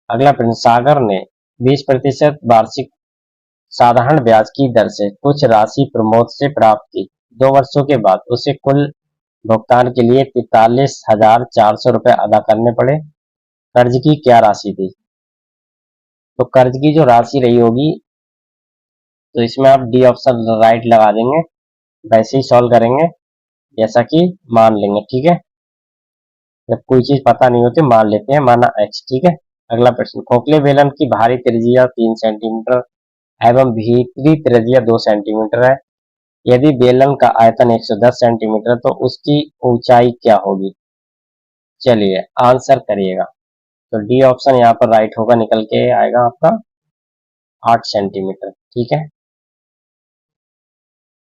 B: अगला प्रश्न, सागर ने 20% वार्षिक साधारण ब्याज की दर से कुछ राशि प्रमोद से प्राप्त की, 2 वर्षों के बाद उसे कुल भुगतान के लिए 43,400 रुपए अदा करने पड़े, कर्ज की क्या राशि थी। तो कर्ज की जो राशि रही होगी तो इसमें आप डी ऑप्शन राइट लगा देंगे, वैसे ही सॉल्व करेंगे जैसा कि मान लेंगे, ठीक है, जब कोई चीज पता नहीं होती मान लेते हैं, माना x, ठीक है। अगला प्रश्न, खोखले बेलन की बाहरी त्रिज्या 3 सेंटीमीटर एवं भीतरी त्रिज्या 2 सेंटीमीटर है, यदि बेलन का आयतन 110 सेंटीमीटर तो उसकी ऊंचाई क्या होगी। चलिए आंसर करिएगा। तो डी ऑप्शन यहाँ पर राइट होगा, निकल के आएगा आपका 8 सेंटीमीटर, ठीक है।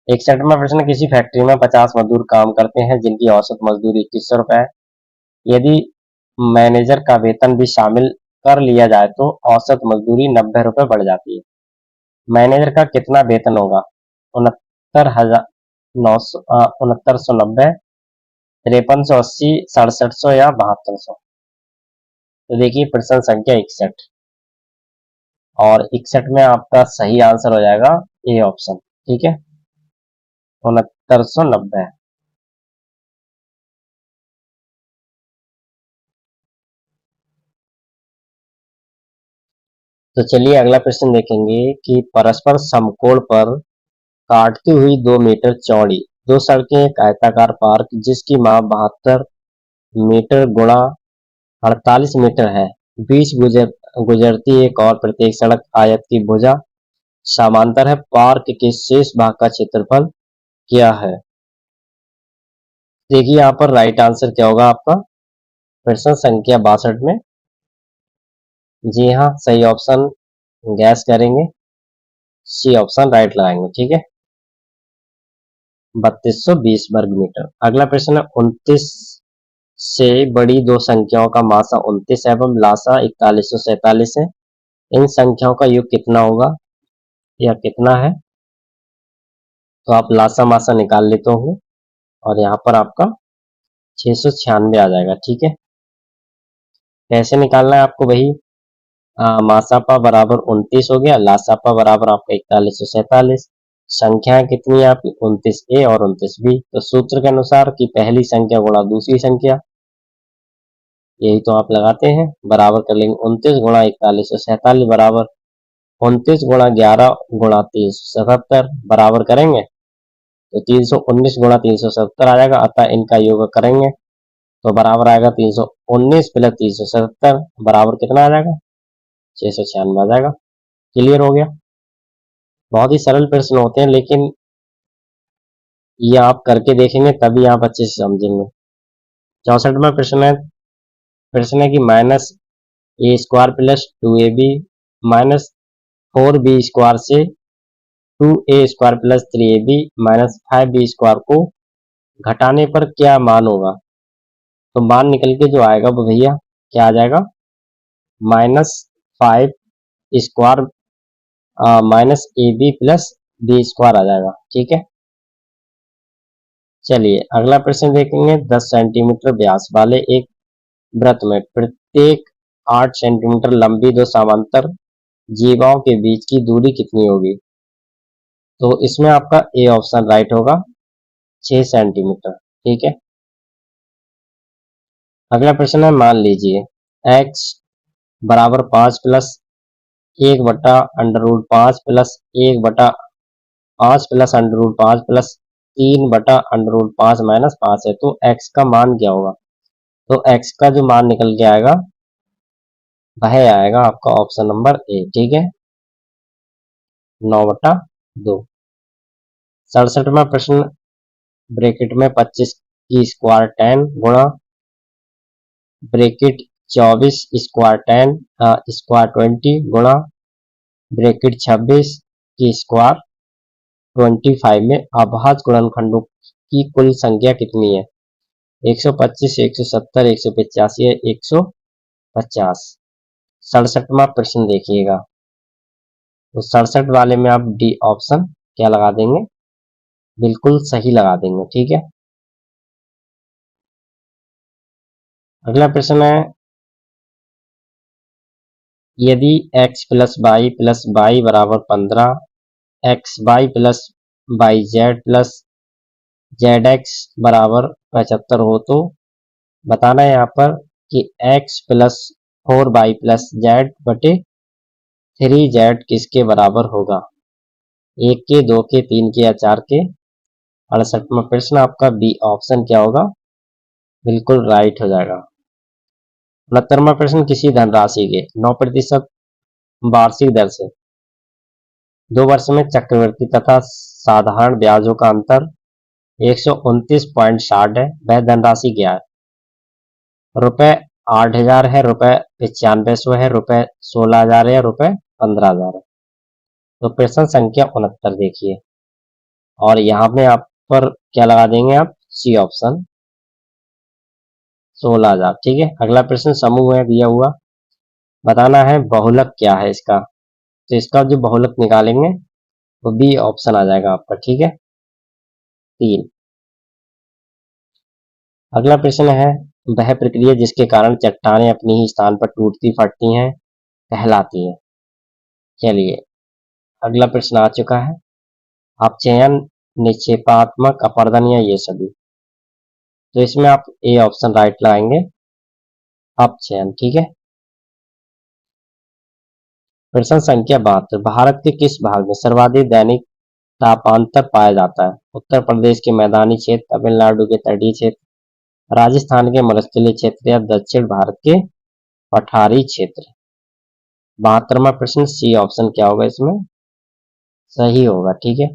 B: 61वां प्रश्न, किसी फैक्ट्री में 50 मजदूर काम करते हैं जिनकी औसत मजदूरी 2100 रुपए है, यदि मैनेजर का वेतन भी शामिल कर लिया जाए तो औसत मजदूरी 90 रुपए बढ़ जाती है, मैनेजर का कितना वेतन होगा। 69,990, 5380, 6700 या 7200। तो देखिए प्रश्न संख्या 61 और 61 में आपका सही आंसर हो जाएगा ए ऑप्शन, ठीक है, 6990। तो चलिए अगला प्रश्न देखेंगे कि परस्पर समकोण पर काटती हुई 2 मीटर चौड़ी दो सड़कें एक आयताकार पार्क जिसकी माप 72 मीटर गुणा 48 मीटर है, बीच गुजरती एक और प्रत्येक सड़क आयत की भुजा समांतर है, पार्क के शेष भाग का क्षेत्रफल क्या है। देखिए यहाँ पर राइट आंसर क्या होगा आपका प्रश्न संख्या 62 में। जी हाँ, सही ऑप्शन गैस करेंगे, सी ऑप्शन राइट लगाएंगे। ठीक है, 3220 वर्ग मीटर। अगला प्रश्न है 29 से बड़ी दो संख्याओं का मासा 29 एवं लासा 4147 है। इन संख्याओं का योग कितना होगा या कितना है? तो आप लासा मासा निकाल लेते होंगे और यहाँ पर आपका 696 आ जाएगा। ठीक है, कैसे निकालना है आपको? वही मासापा बराबर 29 हो गया, लासापा बराबर आपका 4147। संख्याएं कितनी है आपकी? 29A और 29B। तो सूत्र के अनुसार कि पहली संख्या गुणा दूसरी संख्या, यही तो आप लगाते हैं, बराबर कर लेंगे 29 गुणा 4147 बराबर 29 गुणा 11 गुणा 377 बराबर करेंगे तो 319 गुणा 377 आ जाएगा। अतः इनका योग करेंगे तो बराबर आएगा 319 प्लस 377 बराबर कितना आ जाएगा? 696 आ जाएगा। क्लियर हो गया। बहुत ही सरल प्रश्न होते हैं, लेकिन ये आप करके देखेंगे तभी आप अच्छे से समझेंगे। 64वां प्रश्न है कि minus A square plus 2ab minus 4b square से 2a square plus 3ab minus 5b square को घटाने पर क्या मान होगा? तो मान निकल के जो आएगा वो भैया क्या आ जाएगा? Minus 5 square minus A B plus B square आ जाएगा। ठीक है, चलिए अगला प्रश्न देखेंगे। 10 सेंटीमीटर व्यास वाले एक वृत्त में प्रत्येक 8 सेंटीमीटर लंबी दो समांतर जीवाओं के बीच की दूरी कितनी होगी? तो इसमें आपका ए ऑप्शन राइट होगा, 6 सेंटीमीटर। ठीक है, अगला प्रश्न है, मान लीजिए x बराबर 5 plus 1/√5 plus 1/5 plus √5 plus 3/√5 minus 5 है। तो x का मान क्या होगा? तो x का जो मान निकल के आएगा वह आएगा आपका ऑप्शन नंबर ए। ठीक है, 9/2। 67वां प्रश्न, ब्रैकेट में 25 की स्क्वायर 10 गुणा ब्रैकेट 24 स्क्वायर 10 स्क्वायर 20 गुणा ब्रैकेट 26 की स्क्वायर 25 में अभाज्य गुणनखंडों की कुल संख्या कितनी है? 125, 170, 185 या 150। 67वां प्रश्न देखिएगा, तो 67 वाले में आप डी ऑप्शन क्या लगा देंगे? बिल्कुल सही लगा देंगे। ठीक है, अगला प्रश्न है, यदि x प्लस वाई बराबर 15, x y plus y z x बराबर 75 हो तो बताना है यहाँ पर कि x plus 4y plus Z बटे 3z किसके बराबर होगा? 1 के, 2 के, 3 के या 4 के? 68वां प्रश्न आपका बी ऑप्शन क्या होगा? बिल्कुल राइट हो जाएगा। 69वां प्रश्न, किसी धनराशि के 9% वार्षिक दर से 2 वर्ष में चक्रवृद्धि तथा साधारण ब्याजों का अंतर 129.60 है। वह धनराशि क्या है? रुपए 8,000 है, रुपए 9500 है, रुपए 16,000 है, रुपए 15,000 है। तो प्रश्न संख्या 69 देखिए, और यहाँ पे आप पर क्या लगा देंगे आप? C option 16,000। ठीक है, अगला प्रश्न समूह है दिया हुआ, बताना है बहुलक क्या है इसका। तो इसका जो बहुलक निकालेंगे वो बी ऑप्शन आ जाएगा आपका। ठीक है, 3। अगला प्रश्न है, वह प्रक्रिया जिसके कारण चट्टानें अपनी ही स्थान पर टूटती फटती हैं कहलाती है। चलिए अगला प्रश्न आ चुका है, आप चयन, निक्षेपात्मक, अपरदन या ये सभी। तो इसमें आप ए ऑप्शन राइट लगाएंगे, अपचयन। ठीक है, प्रश्न संख्या 72, भारत के किस भाग में सर्वाधिक दैनिक तापांतर पाया जाता है? उत्तर प्रदेश के मैदानी क्षेत्र, तमिलनाडु के तटीय क्षेत्र, राजस्थान के मरुस्थलीय क्षेत्र या दक्षिण भारत के पठारी क्षेत्र? 72वां प्रश्न, सी ऑप्शन क्या होगा इसमें? सही होगा। ठीक है,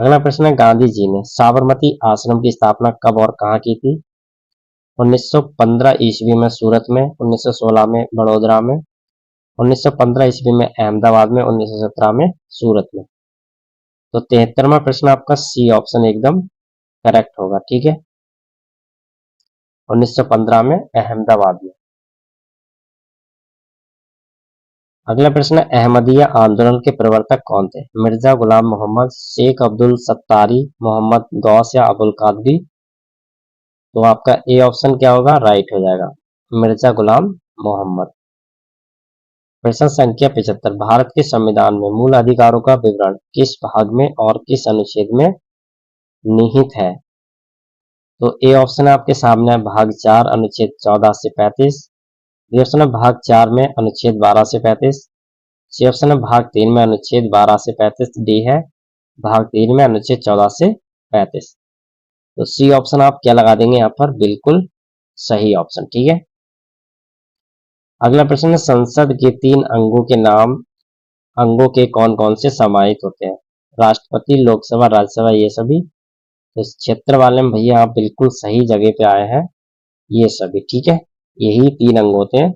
B: अगला प्रश्न है, गांधी जी ने साबरमती आश्रम की स्थापना कब और कहाँ की थी? 1915 ईस्वी में सूरत में, 1916 में बड़ोदरा में, 1915 ईस्वी में अहमदाबाद में, 1917 में सूरत में। तो 73वां प्रश्न आपका सी ऑप्शन एकदम करेक्ट होगा। ठीक है, 1915 में अहमदाबाद में। अगला प्रश्न है, अहमदिया आंदोलन के प्रवर्तक कौन थे? मिर्जा गुलाम मोहम्मद, शेख अब्दुल सत्तारी, मोहम्मद गौस या अबुल कादरी? तो आपका ए ऑप्शन क्या होगा? राइट हो जाएगा, मिर्जा गुलाम मोहम्मद। प्रश्न संख्या 75, भारत के संविधान में मूल अधिकारों का विवरण किस भाग में और किस अनुच्छेद में निहित है? तो ए ऑप्शन आपके सामने है, भाग 4 अनुच्छेद 14 से 35। बी ऑप्शन है भाग 4 में अनुच्छेद 12 से 35। सी ऑप्शन है भाग 3 में अनुच्छेद 12 से 35। डी है भाग 3 में अनुच्छेद 14 से 35। तो सी ऑप्शन आप क्या लगा देंगे यहाँ पर? बिल्कुल सही ऑप्शन। ठीक है, अगला प्रश्न है, संसद के 3 अंगों के नाम अंगों के कौन कौन से समाहित होते हैं? राष्ट्रपति, लोकसभा, राज्यसभा, ये सभी? तो इस क्षेत्र वाले में भैया आप बिल्कुल सही जगह पे आए हैं, ये सभी। ठीक है, यही 3 अंग होते हैं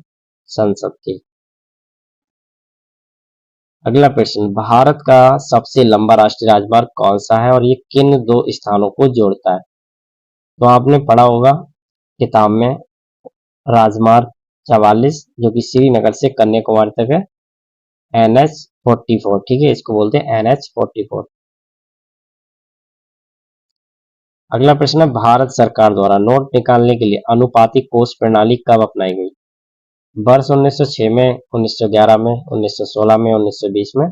B: संसद के। अगला प्रश्न, भारत का सबसे लंबा राष्ट्रीय राजमार्ग कौन सा है और ये किन 2 स्थानों को जोड़ता है? तो आपने पढ़ा होगा किताब में, राजमार्ग 44 जो कि श्रीनगर से कन्याकुमारी तक है, NH44। ठीक है, इसको बोलते हैं NH44। अगला प्रश्न है, भारत सरकार द्वारा नोट निकालने के लिए अनुपातिक कोष प्रणाली कब अपनाई गई? वर्ष 1906 में, 1911 में, 1916 में, 1920 में?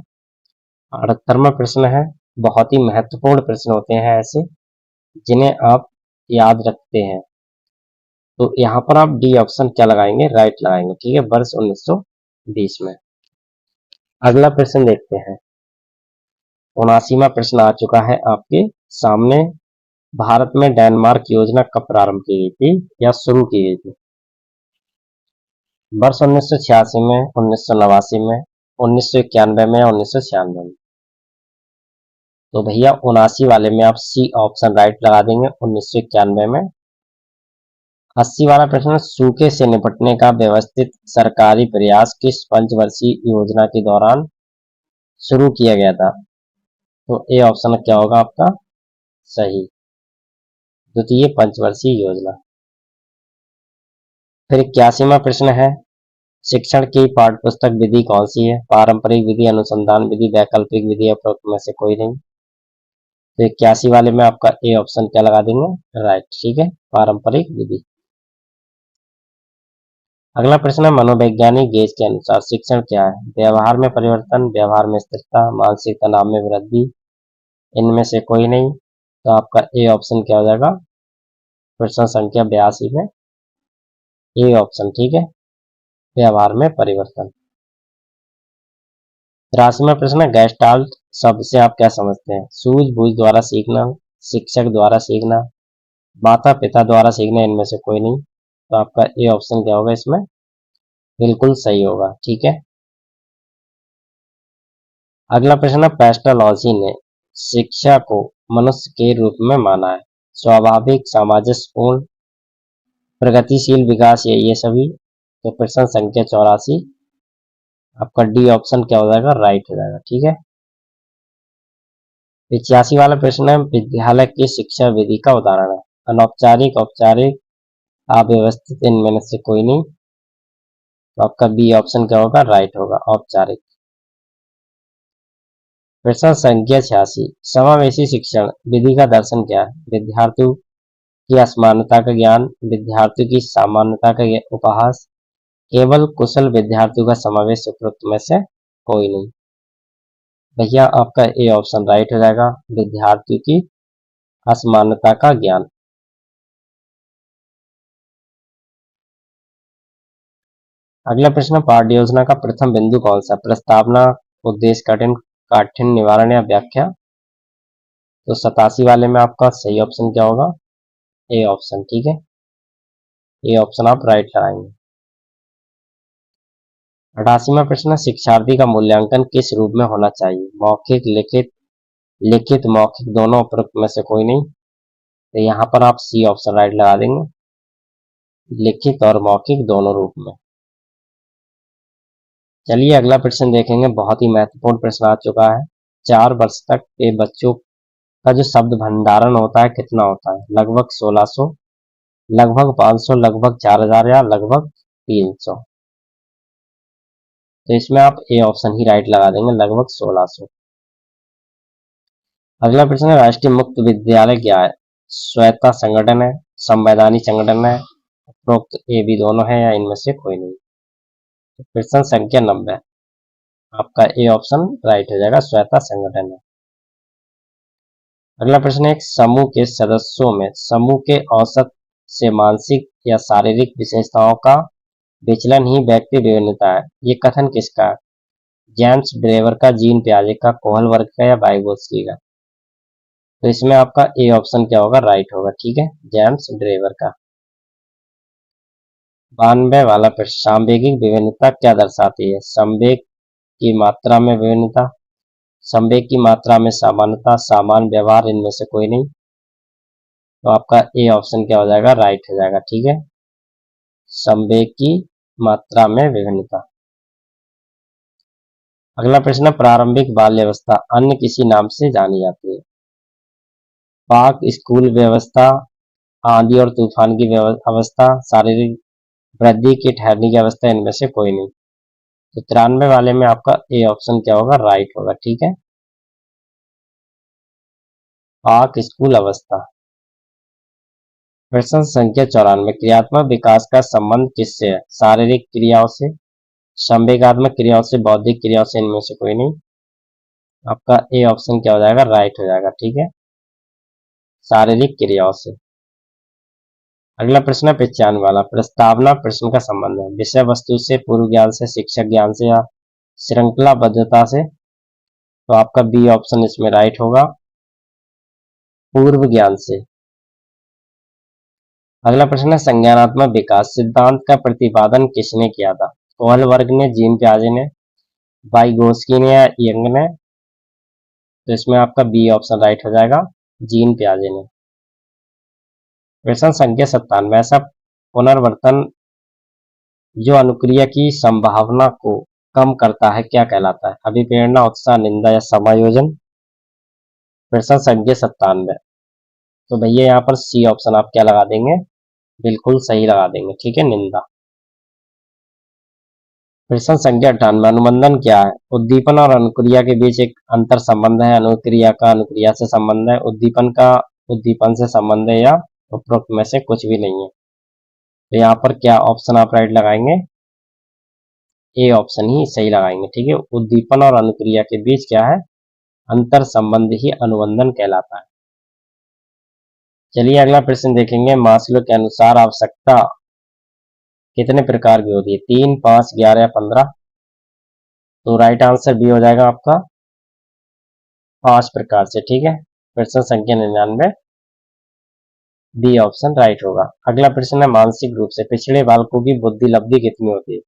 B: 78वां प्रश्न है, बहुत ही महत्वपूर्ण प्रश्न होते हैं ऐसे जिन्हें आप याद रखते हैं। तो यहाँ पर आप डी ऑप्शन क्या लगाएंगे? राइट लगाएंगे। ठीक है, वर्ष 1920 में। अगला प्रश्न देखते हैं, 79वां प्रश्न आ चुका है आपके सामने। भारत में डेनमार्क योजना कब प्रारंभ की गई थी या शुरू की गई थी? वर्ष 1986 में, 1989 में, 1991 में, 1996 में? तो भैया 79 वाले में आप सी ऑप्शन राइट लगा देंगे, 1991 में। 80 वाला प्रश्न, सूखे से निपटने का व्यवस्थित सरकारी प्रयास किस पंचवर्षीय योजना के दौरान शुरू किया गया था? तो ए ऑप्शन क्या होगा आपका? सही, द्वितीय पंचवर्षीय योजना। फिर 81वां प्रश्न है, शिक्षण की पाठ्यपुस्तक विधि कौन सी है? पारंपरिक विधि, अनुसंधान विधि, वैकल्पिक विधि या उपरोक्त में से कोई नहीं? तो 81 वाले में आपका ए ऑप्शन क्या लगा देंगे? राइट। ठीक है, पारंपरिक विधि। अगला प्रश्न है, मनोवैज्ञानिक गेज के अनुसार शिक्षण क्या है? व्यवहार में परिवर्तन, व्यवहार में स्थिरता, मानसिक तनाव में वृद्धि, इनमें से कोई नहीं? तो आपका ए ऑप्शन क्या हो जाएगा? प्रश्न संख्या 82 में ए ऑप्शन। ठीक है, व्यवहार में परिवर्तन। 83वां प्रश्न है, गेस्टाल्ट शब्द से आप क्या समझते हैं? सूझबूझ द्वारा सीखना, शिक्षक द्वारा सीखना, माता पिता द्वारा सीखना, इनमें से कोई नहीं? तो आपका ए ऑप्शन क्या होगा इसमें? बिल्कुल सही होगा। ठीक है, अगला प्रश्न है, पेस्टोलॉजी ने शिक्षा को मनुष्य के रूप में माना है, स्वाभाविक, सामंजस्यपूर्ण, प्रगतिशील विकास, ये सभी? तो प्रश्न संख्या 84 आपका डी ऑप्शन क्या हो जाएगा? राइट हो जाएगा। ठीक है, 85 वाला प्रश्न है, विद्यालय की शिक्षा विधि का उदाहरण है? अनौपचारिक, औपचारिक, अव्यवस्थित, इनमें से कोई नहीं? तो आपका बी ऑप्शन क्या होगा? राइट होगा, औपचारिक। प्रश्न संख्या 86, समावेशी शिक्षण विधि का दर्शन क्या है? विद्यार्थियों की असमानता का ज्ञान, विद्यार्थियों की सामान्यता का उपहास, केवल कुशल विद्यार्थियों का समावेश, उपरोक्त में से कोई नहीं? भैया आपका ए ऑप्शन राइट हो जाएगा, विद्यार्थियों की असमानता का ज्ञान। अगला प्रश्न, पाठ्य योजना का प्रथम बिंदु कौन सा? प्रस्तावना, उद्देश्य, काठिन्य निवारण या व्याख्या? तो 87 वाले में आपका सही ऑप्शन क्या होगा? A option. ठीक है, ए ऑप्शन आप राइट लगाएंगे। 88वां प्रश्न, शिक्षार्थी का मूल्यांकन किस रूप में होना चाहिए? मौखिक, लिखित, लिखित मौखिक दोनों उपरोक्त में से कोई नहीं, तो यहाँ पर आप सी ऑप्शन राइट लगा देंगे, लिखित और मौखिक दोनों रूप में। चलिए अगला प्रश्न देखेंगे, बहुत ही महत्वपूर्ण प्रश्न आ चुका है। 4 वर्ष तक के बच्चों का जो शब्द भंडारण होता है कितना होता है? लगभग 1600, लगभग 500, लगभग 4000 या लगभग 300। तो इसमें आप ए ऑप्शन ही राइट लगा देंगे, लगभग 1600। अगला प्रश्न है, राष्ट्रीय मुक्त विद्यालय क्या है? स्वायत्ता संगठन है, संवैधानिक संगठन है, उपरोक्त ए बी दोनों है, या इनमें से कोई नहीं। तो प्रश्न संख्या 90, आपका ए ऑप्शन राइट हो जाएगा, स्वायत्ता संगठन है। अगला प्रश्न है, एक समूह के सदस्यों में समूह के औसत से मानसिक या शारीरिक विशेषताओं का विचलन ही व्यक्ति विभिन्नता है। ये कथन किसका है? जेम्स ड्रेवर का, जीन पियाजे का, कोहल वर्ग का, या वाइगोत्स्की का। तो इसमें आपका ए ऑप्शन क्या होगा? राइट होगा, ठीक है, जेम्स ड्रेवर का। 92 वाला प्रश्न, सांवेगिक विभिन्नता क्या दर्शाती है? संवेग की मात्रा में विभिन्नता, संवेग की मात्रा में सामान्यता, सामान्य व्यवहार, इनमें से कोई नहीं। तो आपका ए ऑप्शन क्या हो जाएगा? राइट हो जाएगा, ठीक है, संवेग की मात्रा में विभिन्नता। अगला प्रश्न, प्रारंभिक बाल्यावस्था अन्य किसी नाम से जानी जाती है? पाक स्कूल व्यवस्था, आंधी और तूफान की अवस्था, शारीरिक वृद्धि की ठहरने की अवस्था, इनमें से कोई नहीं। तो 93 वाले में आपका ए ऑप्शन क्या होगा? राइट होगा, ठीक है, पाक स्कूल अवस्था। प्रश्न संख्या 94, क्रियात्मक विकास का संबंध किससे है? शारीरिक क्रियाओं से, संवेगात्मक क्रियाओं से, बौद्धिक क्रियाओं से, इनमें से कोई नहीं। आपका ए ऑप्शन क्या हो जाएगा? राइट हो जाएगा, ठीक है, शारीरिक क्रियाओं से। अगला प्रश्न है 95 वाला, प्रस्तावना प्रश्न का संबंध है विषय वस्तु से, पूर्व ज्ञान से, शिक्षक ज्ञान से, या श्रृंखलाबद्धता से। तो आपका बी ऑप्शन इसमें राइट होगा, पूर्व ज्ञान से। अगला प्रश्न है, संज्ञानात्मक विकास सिद्धांत का प्रतिपादन किसने किया था? कोहल वर्ग ने, जीन पियाजे ने, वाइगोत्स्की ने, या यंग ने। तो इसमें आपका बी ऑप्शन राइट हो जाएगा, जीन पियाजे ने। प्रश्न संख्या 97, ऐसा पुनर्वर्तन जो अनुक्रिया की संभावना को कम करता है क्या कहलाता है? अभिप्रेरणा, उत्साह, निंदा, या समायोजन। प्रश्न संख्या 97, तो भैया यहाँ पर सी ऑप्शन आप क्या लगा देंगे? बिल्कुल सही लगा देंगे, ठीक है, निंदा। प्रश्न संख्या 98, अनुबंधन क्या है? उद्दीपन और अनुक्रिया के बीच एक अंतर संबंध है, अनुक्रिया का अनुक्रिया से संबंध है, उद्दीपन का उद्दीपन से संबंध है, या उपरोक्त में से कुछ भी नहीं है। तो यहाँ पर क्या ऑप्शन आप राइट लगाएंगे? ए ऑप्शन ही सही लगाएंगे, ठीक है, उद्दीपन और अनुक्रिया के बीच क्या है? अंतर संबंध ही अनुबंधन कहलाता है। चलिए अगला प्रश्न देखेंगे, मास्लो के अनुसार आवश्यकता कितने प्रकार की होती है? 3, 5, 11 या 15। तो राइट आंसर बी हो जाएगा आपका, 5 प्रकार से, ठीक है। प्रश्न संख्या 99, बी ऑप्शन राइट होगा। अगला प्रश्न है, मानसिक रूप से पिछड़े बालकों की बुद्धि लब्धि कितनी होती है?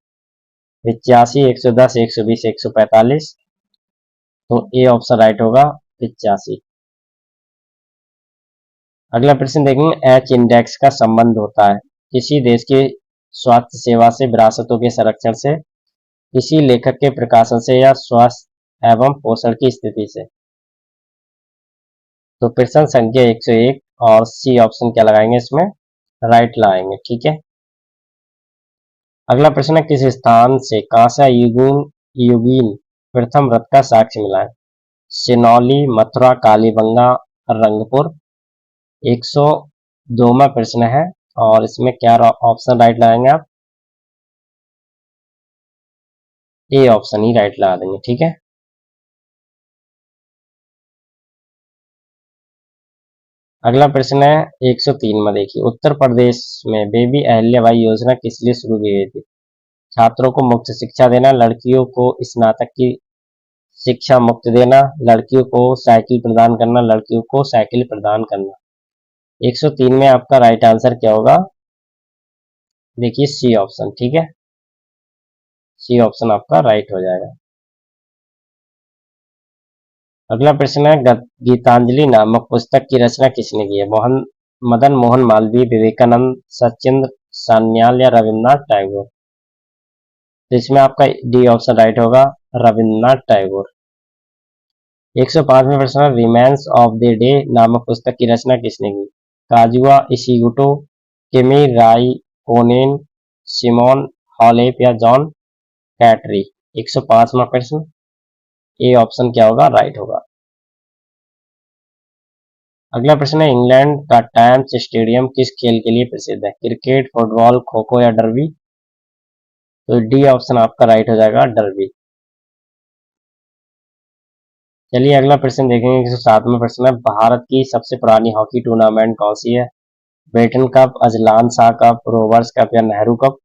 B: 85, 110, 120, 145। तो ए ऑप्शन राइट होगा, 85। अगला प्रश्न देखेंगे, एच इंडेक्स का संबंध होता है किसी देश की स्वास्थ्य सेवा से, विरासतों के संरक्षण से, किसी लेखक के प्रकाशन से, या स्वास्थ्य एवं पोषण की स्थिति से। तो प्रश्न संख्या 101 और सी ऑप्शन क्या लगाएंगे? इसमें राइट लगाएंगे, ठीक है। अगला प्रश्न है, किस स्थान से कांसा युगीन प्रथम रथ का साक्ष्य मिला है? सिनौली, मथुरा, कालीबंगा, रंगपुर। 102वां प्रश्न है, और इसमें क्या ऑप्शन राइट लगाएंगे आप? ए ऑप्शन ही राइट लगा देंगे, ठीक है। अगला प्रश्न है 103 में, देखिए, उत्तर प्रदेश में बेबी अहिल्याबाई योजना किस लिए शुरू की गई थी? छात्रों को मुफ्त शिक्षा देना, लड़कियों को स्नातक की शिक्षा मुफ्त देना, लड़कियों को साइकिल प्रदान करना, लड़कियों को साइकिल प्रदान करना। 103 में आपका राइट आंसर क्या होगा? देखिए सी ऑप्शन, ठीक है, सी ऑप्शन आपका राइट हो जाएगा। अगला प्रश्न है गीतांजलि नामक पुस्तक की रचना किसने की है? मदन मोहन मालवीय, विवेकानंद, सचिंद्र सान्याल या रविन्द्रनाथ टैगोर? तो इसमें आपका डी ऑप्शन राइट होगा, रविन्द्रनाथ टैगोर। 105वां प्रश्न, रिमेन्स ऑफ द डे नामक पुस्तक की रचना किसने की? काजुआ इशिगुटो, किमी राइकोनेन, सिमोन हॉलेप या जॉन कैटरी? 105वां प्रश्न, ए ऑप्शन क्या होगा, राइट होगा। अगला प्रश्न है, इंग्लैंड का टाइम्स स्टेडियम किस खेल के लिए प्रसिद्ध है? क्रिकेट, फुटबॉल, खो खो या डर्बी? तो डी ऑप्शन आपका राइट हो जाएगा, डर्बी। चलिए अगला प्रश्न देखेंगे। 107वां प्रश्न है, भारत की सबसे पुरानी हॉकी टूर्नामेंट कौन सी है? Beighton Cup, Azlan Shah Cup, Rovers Cup या नेहरू कप?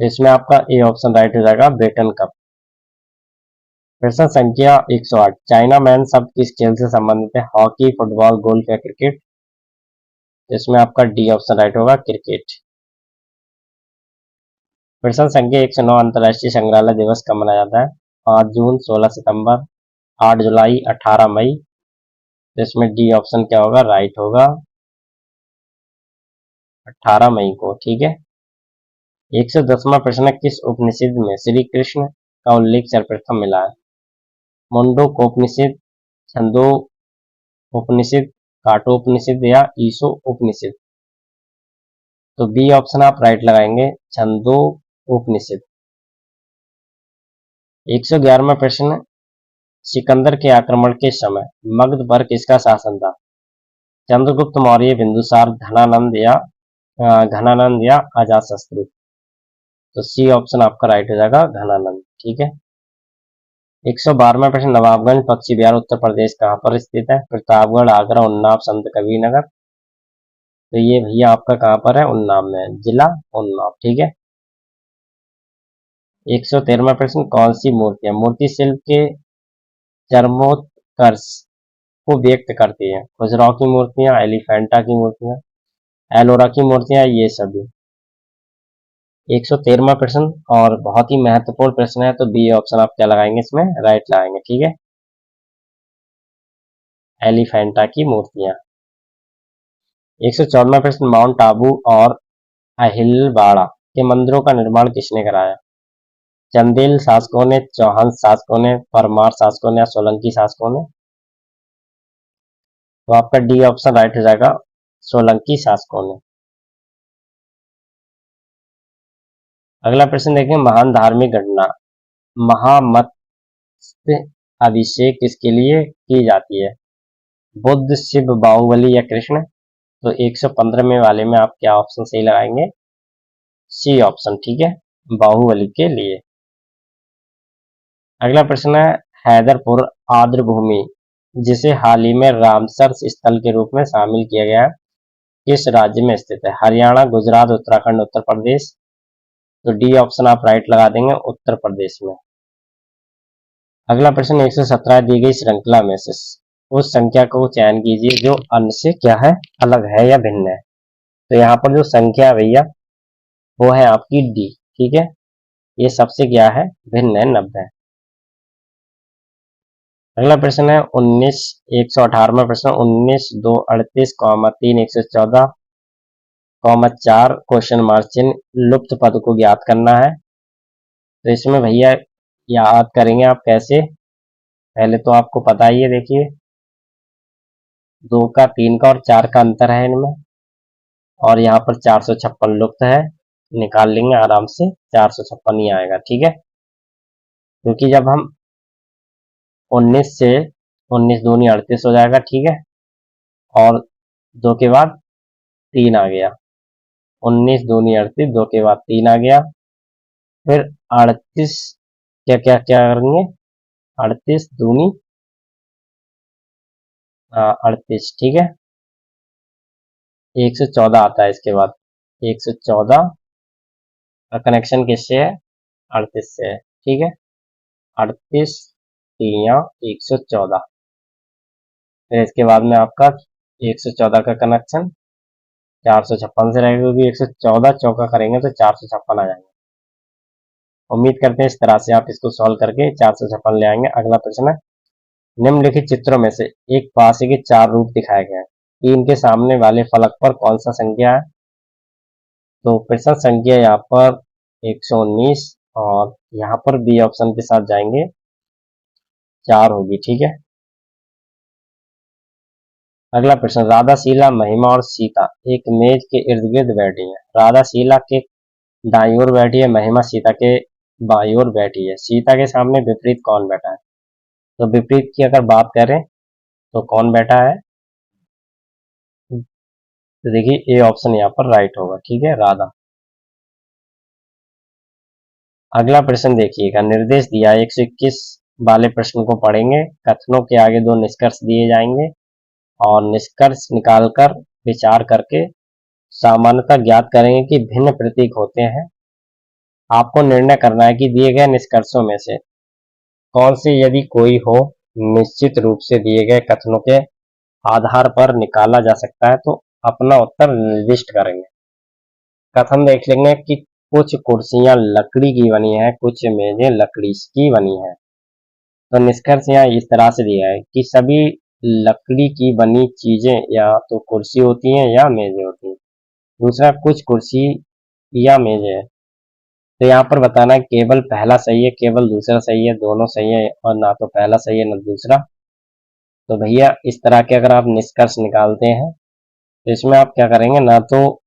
B: तो इसमें आपका ए ऑप्शन राइट हो जाएगा, बेटन कप। प्रश्न संख्या 108, चाइना मैन शब्द किस खेल से संबंधित है? हॉकी, फुटबॉल, गोल्फ या क्रिकेट? तो इसमें आपका डी ऑप्शन राइट होगा, क्रिकेट। प्रश्न संख्या 109, अंतर्राष्ट्रीय संग्रहालय दिवस कब मनाया जाता है? 5 जून, 16 सितंबर, 8 जुलाई, 18 मई? तो इसमें डी ऑप्शन क्या होगा, राइट होगा, 18 मई को। ठीक है। 110वां प्रश्न, किस उपनिषद में श्री कृष्ण का उल्लेख सर्वप्रथम मिला है? मुंडकोपनिषद, छंदो उपनिषद, काठोपनिषद या ईशो उपनिषद? तो बी ऑप्शन आप राइट लगाएंगे, छंदो उपनिषद। 111वां प्रश्न, सिकंदर के आक्रमण के समय मगध पर किसका शासन था? चंद्रगुप्त मौर्य, बिंदुसार, घनानंद या अजातशत्रु? तो सी ऑप्शन आपका राइट हो जाएगा, घनानंद। ठीक है। 112वां प्रश्न, नवाबगंज पक्षी विहार उत्तर प्रदेश कहाँ पर स्थित है? प्रतापगढ़, आगरा, उन्नाव, संत कबीर नगर? तो ये भैया आपका कहाँ पर है, उन्नाव में है, जिला उन्नाव। ठीक है। 113वां प्रश्न, कौन सी मूर्तियां मूर्ति शिल्प के चरमोत्कर्ष को व्यक्त करती है? खजुराहो की मूर्तियां, एलिफेंटा की मूर्तियां, एलोरा की मूर्तियां, ये सभी? 113वां प्रश्न और बहुत ही महत्वपूर्ण प्रश्न है, तो बी ऑप्शन आप क्या लगाएंगे, इसमें राइट लगाएंगे। ठीक है, एलिफेंटा की मूर्तियां। 114वां प्रश्न, माउंट आबू और अहिलवाड़ा के मंदिरों का निर्माण किसने कराया? चंदेल शासकों ने, चौहान शासकों ने, परमार शासकों ने या सोलंकी शासकों ने? तो आपका डी ऑप्शन राइट हो जाएगा, सोलंकी शासकों ने। अगला प्रश्न देखें, महान धार्मिक घटना महामस्तक अभिषेक किसके लिए की जाती है? बुद्ध, शिव, बाहुबली या कृष्ण? तो 115वें वाले में आप क्या ऑप्शन सही लगाएंगे, सी ऑप्शन। ठीक है, बाहुबली के लिए। अगला प्रश्न है, हैदरपुर आर्द्र भूमि जिसे हाल ही में रामसर स्थल के रूप में शामिल किया गया है, किस राज्य में स्थित है? हरियाणा, गुजरात, उत्तराखंड, उत्तर प्रदेश? तो डी ऑप्शन आप राइट लगा देंगे, उत्तर प्रदेश में। अगला प्रश्न, 117 दी गई श्रृंखला में से उस संख्या को चयन कीजिए जो अन्य से क्या है, अलग है या भिन्न है। तो यहाँ पर जो संख्या है भैया वो है आपकी डी। ठीक है, ये सबसे क्या है, भिन्न है, 90। अगला प्रश्न है 118वां प्रश्न, 19, 2, 38, 3, 114, 4 क्वेश्चन मार्क चिन्ह लुप्त पद को ज्ञात करना है। तो इसमें भैया याद करेंगे आप कैसे, पहले तो आपको पता ही है, देखिए 2 का, 3 का और 4 का अंतर है इनमें, और यहाँ पर 456 लुप्त है, निकाल लेंगे आराम से, 456 ही आएगा। ठीक है, क्योंकि जब हम 19 से 19 दूनी 38 हो जाएगा। ठीक है, और 2 के बाद 3 आ गया, 19 दूनी 38, 2 के बाद 3 आ गया, फिर 38 क्या क्या क्या करेंगे, 38 दूनी 38। ठीक है, 114 आता है इसके बाद, 114 का कनेक्शन किससे है, 38 से है। ठीक है, 38 3 114, फिर इसके बाद में आपका 114 का कनेक्शन 456 से रहेगा, क्योंकि 114 चौका करेंगे तो 456 आ जाएंगे। उम्मीद करते हैं इस तरह से आप इसको सॉल्व करके 456 ले आएंगे। अगला प्रश्न है, निम्नलिखित चित्रों में से एक पासे के 4 रूप दिखाए गए हैं। 3 के सामने वाले फलक पर कौन सा संख्या है? तो प्रश्न संख्या यहाँ पर 119 और यहाँ पर बी ऑप्शन के साथ जाएंगे 4 होगी। ठीक है। अगला प्रश्न, राधा शीला महिमा और सीता एक मेज के इर्द गिर्द बैठी है। राधा शीला के दाईं ओर बैठी है, महिमा सीता के बाईं ओर बैठी है। सीता के सामने विपरीत कौन बैठा है? तो विपरीत की अगर बात करें तो कौन बैठा है? तो देखिए ए ऑप्शन यहाँ पर राइट होगा। ठीक है, राधा। अगला प्रश्न देखिएगा, निर्देश दिया है 121 वाले प्रश्न को पढ़ेंगे। कथनों के आगे 2 निष्कर्ष दिए जाएंगे और निष्कर्ष निकालकर विचार करके सामान्यता ज्ञात करेंगे कि भिन्न प्रतीक होते हैं। आपको निर्णय करना है कि दिए गए निष्कर्षों में से कौन से यदि कोई हो निश्चित रूप से दिए गए कथनों के आधार पर निकाला जा सकता है तो अपना उत्तर निर्दिष्ट करेंगे। कथन देख लेंगे कि कुछ कुर्सियां लकड़ी की बनी है, कुछ मेजें लकड़ी की बनी है। तो निष्कर्ष यहाँ इस तरह से दिया है कि सभी लकड़ी की बनी चीजें या तो कुर्सी होती हैं या मेजें होती हैं। दूसरा, कुछ कुर्सी या मेजें हैं। तो यहाँ पर बताना है केवल पहला सही है, केवल दूसरा सही है, दोनों सही है और ना तो पहला सही है ना दूसरा। तो भैया इस तरह के अगर आप निष्कर्ष निकालते हैं तो इसमें आप क्या करेंगे, ना तो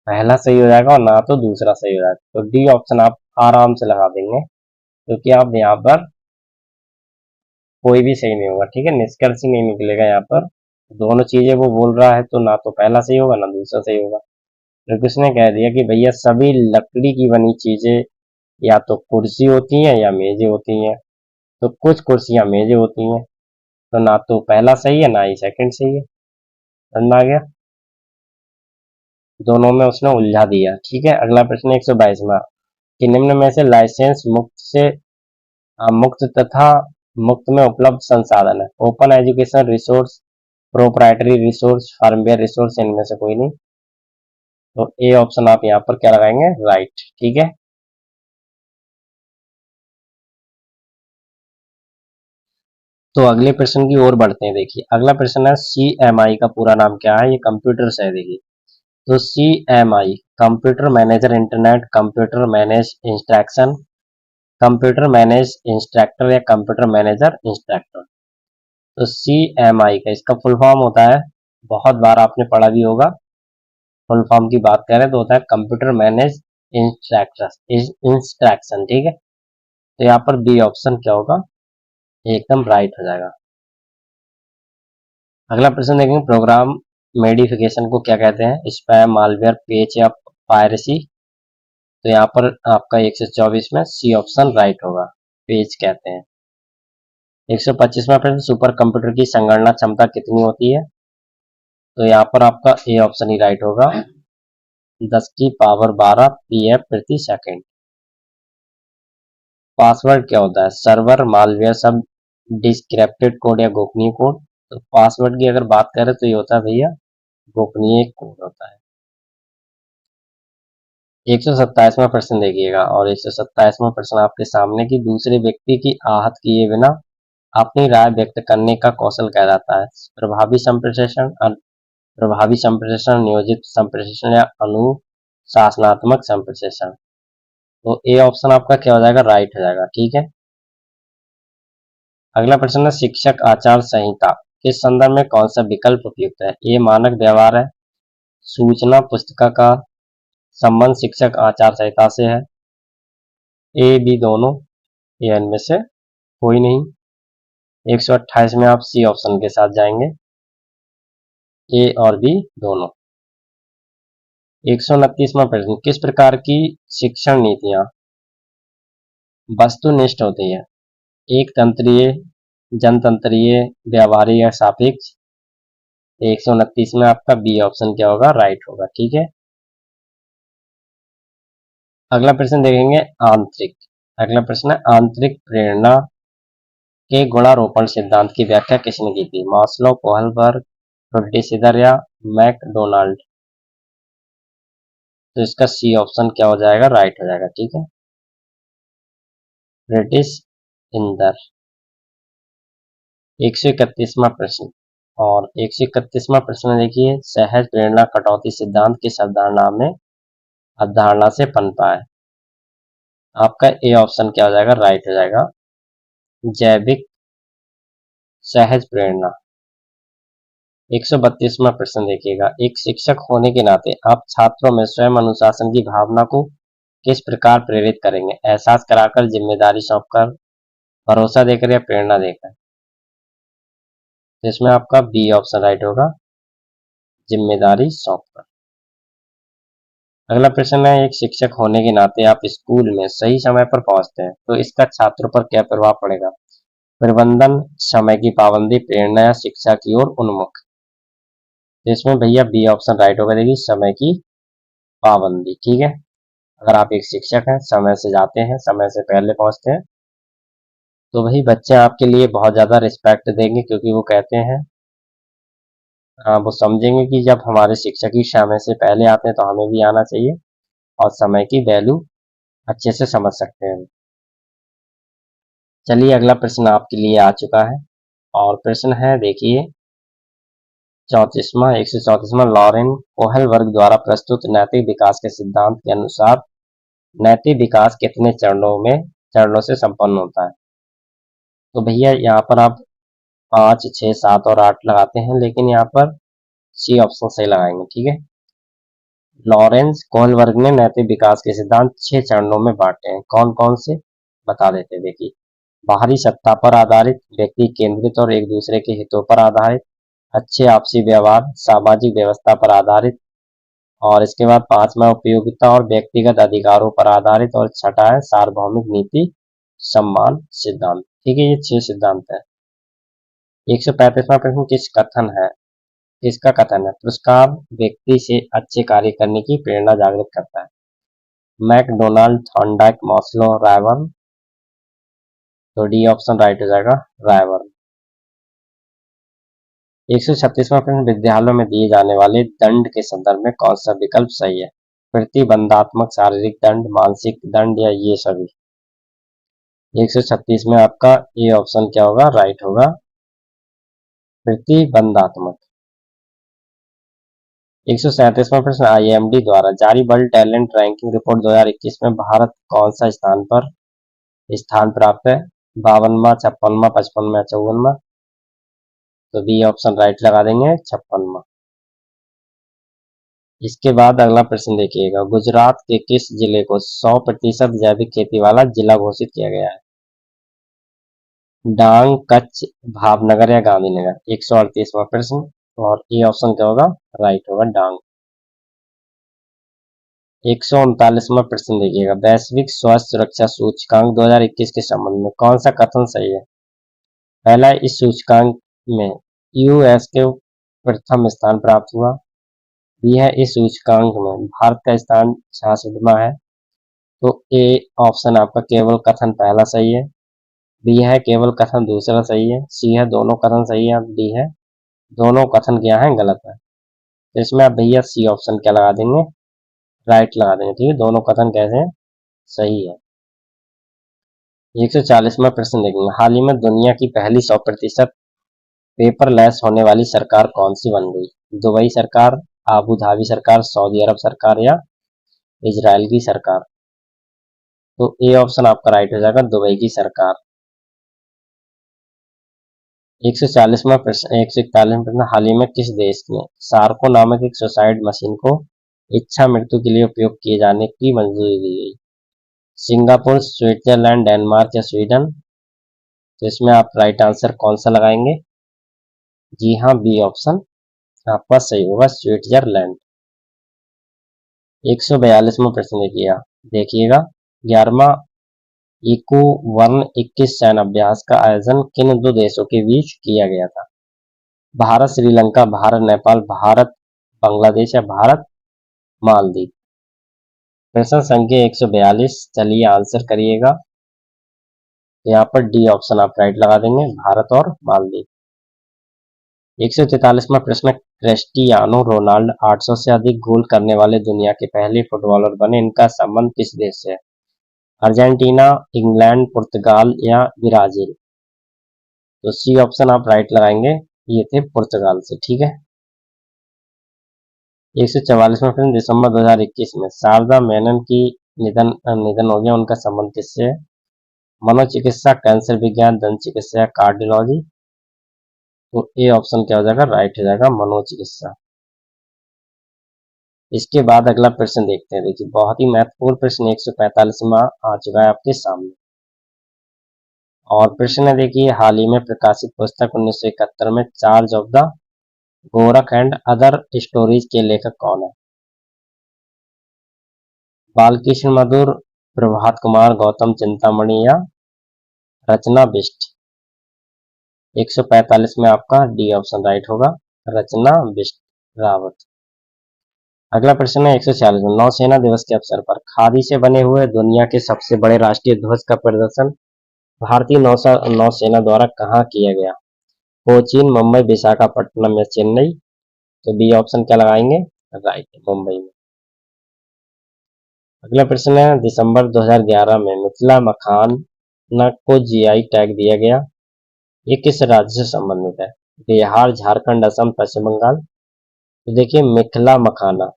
B: पहला सही हो जाएगा और ना तो दूसरा सही हो जाएगा। तो डी ऑप्शन आप आराम से लगा देंगे क्योंकि आप यहाँ पर कोई भी सही नहीं होगा। ठीक है, निष्कर्ष ही नहीं निकलेगा यहाँ पर। दोनों चीजें वो बोल रहा है तो ना तो पहला सही होगा ना दूसरा सही होगा। तो किसने कह दिया कि भैया सभी लकड़ी की बनी चीजें या तो कुर्सी होती हैं या मेजें होती हैं। तो कुछ कुर्सियां मेजें होती हैं। तो ना तो पहला सही है ना ही सेकंड सही है। समझ में आ गया? दोनों में उसने उलझा दिया। ठीक है, अगला प्रश्न 122वां कि निम्न में से लाइसेंस मुक्त तथा मुक्त में उपलब्ध संसाधन है। Open education resource, proprietary resource, firmware resource, इनमें से कोई नहीं। तो ए ऑप्शन आप यहाँ पर क्या लगाएंगे, राइट। ठीक है, तो अगले प्रश्न की ओर बढ़ते हैं। देखिए अगला प्रश्न है CMI का पूरा नाम क्या है? ये कंप्यूटर्स है। देखिए तो CMI computer manager internet, computer manage instruction, computer manage instructor या कंप्यूटर मैनेजर इंस्ट्रक्टर। तो CMI का इसका फुल फॉर्म होता है, बहुत बार आपने पढ़ा भी होगा। फुल फॉर्म की बात करें तो होता है कंप्यूटर मैनेज इंस्ट्रक्शन। ठीक है, तो यहाँ पर बी ऑप्शन क्या होगा, एकदम राइट हो जाएगा। अगला प्रश्न देखेंगे, प्रोग्राम मेडिफिकेशन को क्या कहते हैं? स्पैम, मालवेयर, पेच या पायरेसी। तो यहाँ पर आपका 124 में सी ऑप्शन राइट होगा, पेज कहते हैं। 125वां प्रश्न, सुपर कंप्यूटर की संगणना क्षमता कितनी होती है? तो यहाँ पर आपका ए ऑप्शन ही राइट होगा, 10 की पावर 12 पीएफ प्रति सेकंड। पासवर्ड क्या होता है? सर्वर, मालवेयर, सब डिस्क्रिप्टेड कोड या गोपनीय कोड। तो पासवर्ड की अगर बात करें तो ये होता है भैया गोपनीय कोड होता है। 127वां प्रश्न देखिएगा और 127वां प्रश्न आपके सामने कि दूसरे व्यक्ति की आहत किए बिना अपनी राय व्यक्त करने का कौशल कहलाता है। प्रभावी संप्रेषण, प्रभावी संप्रेषण, नियोजित संप्रेषण या अनुशासनात्मक संप्रेषण। तो ए ऑप्शन आपका क्या हो जाएगा, राइट हो जाएगा। ठीक है, अगला प्रश्न है शिक्षक आचार संहिता के संदर्भ में कौन सा विकल्प उपयुक्त है? ए मानक व्यवहार है, सूचना पुस्तिका का संबंध शिक्षक आचार संहिता से है, ए बी दोनों, या इनमें से कोई नहीं। 128 में आप सी ऑप्शन के साथ जाएंगे, ए और बी दोनों। 129वां प्रश्न, किस प्रकार की शिक्षण नीतियां वस्तुनिष्ठ होती है? एक तंत्रीय, जनतंत्रीय, व्यावहारिक या सापेक्ष। 129 में आपका बी ऑप्शन क्या होगा, राइट होगा। ठीक है, अगला प्रश्न देखेंगे आंतरिक। अगला प्रश्न है आंतरिक प्रेरणा के गुणारोपण सिद्धांत की व्याख्या किसने की थी? मास्लो, कोहलबर्ग, फ्रुटिसीदर या मैकडोनाल्ड। तो इसका सी ऑप्शन क्या हो जाएगा, राइट हो जाएगा। ठीक है, ब्रिटिश इंदर। 131वां प्रश्न। और 131वां प्रश्न देखिए, सहज प्रेरणा कटौती सिद्धांत किस अवधारणा से पनपा है? आपका ए ऑप्शन क्या हो जाएगा? राइट हो जाएगा, जैविक सहज प्रेरणा। 132वां प्रश्न देखिएगा, एक शिक्षक होने के नाते आप छात्रों में स्वयं अनुशासन की भावना को किस प्रकार प्रेरित करेंगे? एहसास कराकर, जिम्मेदारी सौंपकर, भरोसा देकर या प्रेरणा देकर? तो इसमें आपका बी ऑप्शन राइट होगा, जिम्मेदारी सौंपकर। अगला प्रश्न है, एक शिक्षक होने के नाते आप स्कूल में सही समय पर पहुंचते हैं, तो इसका छात्रों पर क्या प्रभाव पड़ेगा? प्रबंधन, समय की पाबंदी, प्रेरणा या शिक्षा की ओर उन्मुख? तो इसमें भैया बी ऑप्शन राइट होगा, देखिए समय की पाबंदी। ठीक है, अगर आप एक शिक्षक हैं, समय से जाते हैं, समय से पहले पहुंचते हैं, तो वही बच्चे आपके लिए बहुत ज्यादा रिस्पेक्ट देंगे, क्योंकि वो कहते हैं, वो समझेंगे कि जब हमारे शिक्षक ही समय से पहले आते हैं तो हमें भी आना चाहिए, और समय की वैल्यू अच्छे से समझ सकते हैं। चलिए अगला प्रश्न आपके लिए आ चुका है, और प्रश्न है देखिए 134वां। लॉरेन कोहलबर्ग द्वारा प्रस्तुत नैतिक विकास के सिद्धांत के अनुसार नैतिक विकास कितने चरणों से संपन्न होता है? तो भैया यहाँ पर आप 5, 6, 7 और 8 लगाते हैं, लेकिन यहाँ पर सी ऑप्शन सही लगाएंगे। ठीक है, लॉरेंस कोहलबर्ग ने नैतिक विकास के सिद्धांत 6 चरणों में बांटे हैं। कौन कौन से बता देते हैं, देखिए। बाहरी सत्ता पर आधारित, व्यक्ति केंद्रित और एक दूसरे के हितों पर आधारित, अच्छे आपसी व्यवहार, सामाजिक व्यवस्था पर आधारित, और इसके बाद 5वां उपयोगिता और व्यक्तिगत अधिकारों पर आधारित, और छठा है सार्वभौमिक नीति सम्मान सिद्धांत। ठीक है, ये 6 सिद्धांत है। 135वां प्रश्न किसका कथन है? पुरस्कार व्यक्ति से अच्छे कार्य करने की प्रेरणा जागृत करता है। McDonald, Thorndike, Maslow, Ryburn? तो डी ऑप्शन राइट हो जाएगा, रायबर्न। 136वां प्रश्न, विद्यालयों में दिए जाने वाले दंड के संदर्भ में कौन सा विकल्प सही है? प्रतिबंधात्मक, शारीरिक दंड, मानसिक दंड या ये सभी? 136 में आपका ए ऑप्शन क्या होगा? राइट होगा, प्रतिबंधात्मक। 137वां प्रश्न, आईएमडी द्वारा जारी वर्ल्ड टैलेंट रैंकिंग रिपोर्ट 2021 में भारत कौन सा स्थान प्राप्त है? 52वां, 56वां, 55वां, 54वां? तो बी ऑप्शन राइट लगा देंगे, 56वां। इसके बाद अगला प्रश्न देखिएगा, गुजरात के किस जिले को 100% जैविक खेती वाला जिला घोषित किया गया है? डांग, कच्छ, भावनगर या गांधीनगर? 138वां प्रश्न, और ए ऑप्शन क्या होगा? राइट होगा, डांग। 139वां प्रश्न देखिएगा, वैश्विक स्वास्थ्य सुरक्षा सूचकांक 2021 के संबंध में कौन सा कथन सही है? पहला, इस सूचकांक में यूएस के प्रथम स्थान प्राप्त हुआ। बी है, इस सूचकांक में भारत का स्थान 66वां है। तो ए ऑप्शन आपका केवल कथन पहला सही है। बी है, केवल कथन दूसरा सही है। सी है, दोनों कथन सही है। डी है, दोनों कथन क्या है? गलत है। तो इसमें आप भैया सी ऑप्शन क्या लगा देंगे? राइट लगा देंगे। ठीक है, दोनों कथन कैसे हैं? सही है। 140वां प्रश्न देखेंगे, हाल ही में दुनिया की पहली 100% पेपरलेस होने वाली सरकार कौन सी बन गई? दुबई सरकार, आबू धाबी सरकार, सऊदी अरब सरकार या इजराइल की सरकार? तो ए ऑप्शन आपका राइट हो जाएगा, दुबई की सरकार। 141वां प्रश्न, हाल ही में किस देश ने सार्को नामक एक सुसाइड मशीन को इच्छा मृत्यु के लिए उपयोग किए जाने की मंजूरी दी गई? सिंगापुर, स्विट्जरलैंड, डेनमार्क या स्वीडन? तो इसमें आप राइट आंसर कौन सा लगाएंगे? जी हाँ, बी ऑप्शन आपका सही होगा, स्विट्जरलैंड। 142वां प्रश्न देखिएगा, 11वां इको वर्ण 21 सैन्य अभ्यास का आयोजन किन दो देशों के बीच किया गया था? भारत श्रीलंका, भारत नेपाल, भारत बांग्लादेश या भारत मालदीव? प्रश्न संख्या 142, चलिए आंसर करिएगा। यहाँ पर डी ऑप्शन आप राइट लगा देंगे, भारत और मालदीव। 143वां प्रश्न, क्रिस्टियानो रोनाल्डो 800 से अधिक गोल करने वाले दुनिया के पहले फुटबॉलर बने, इनका संबंध किस देश से है? अर्जेंटीना, इंग्लैंड, पुर्तगाल या ब्राजील? तो सी ऑप्शन आप राइट लगाएंगे, ये थे पुर्तगाल से। ठीक है। 144वां प्रश्न, दिसंबर 2021 में शारदा मेनन की निधन हो गया, उनका संबंध किससे है? मनोचिकित्सा, कैंसर विज्ञान, दंत चिकित्सा या कार्डियोलॉजी? तो ए ऑप्शन क्या हो जाएगा? राइट हो जाएगा, मनोचिकित्सा। इसके बाद अगला प्रश्न देखते हैं। देखिए बहुत ही महत्वपूर्ण प्रश्न 145वां आ चुका है आपके सामने, और प्रश्न है देखिए, हाल ही में प्रकाशित पुस्तक 1971 में charge of the Gorakh and other stories के लेखक कौन है? बालकृष्ण मधुर, प्रभात कुमार, गौतम चिंतामणि या रचना बिष्ट? 145 में आपका डी ऑप्शन राइट होगा, रचना बिष्ट रावत। अगला प्रश्न है 146 में, नौसेना दिवस के अवसर पर खादी से बने हुए दुनिया के सबसे बड़े राष्ट्रीय ध्वज का प्रदर्शन भारतीय नौसेना द्वारा कहाँ किया गया? कोचीन, मुंबई, विशाखापट्टनम या चेन्नई? तो बी ऑप्शन क्या लगाएंगे? राइट, मुंबई में। अगला प्रश्न है, दिसंबर 2011 में मिथिला मखाना को जीआई टैग दिया गया, ये किस राज्य से संबंधित है? बिहार, झारखंड, असम, पश्चिम बंगाल? तो देखिए मिथिला मखाना,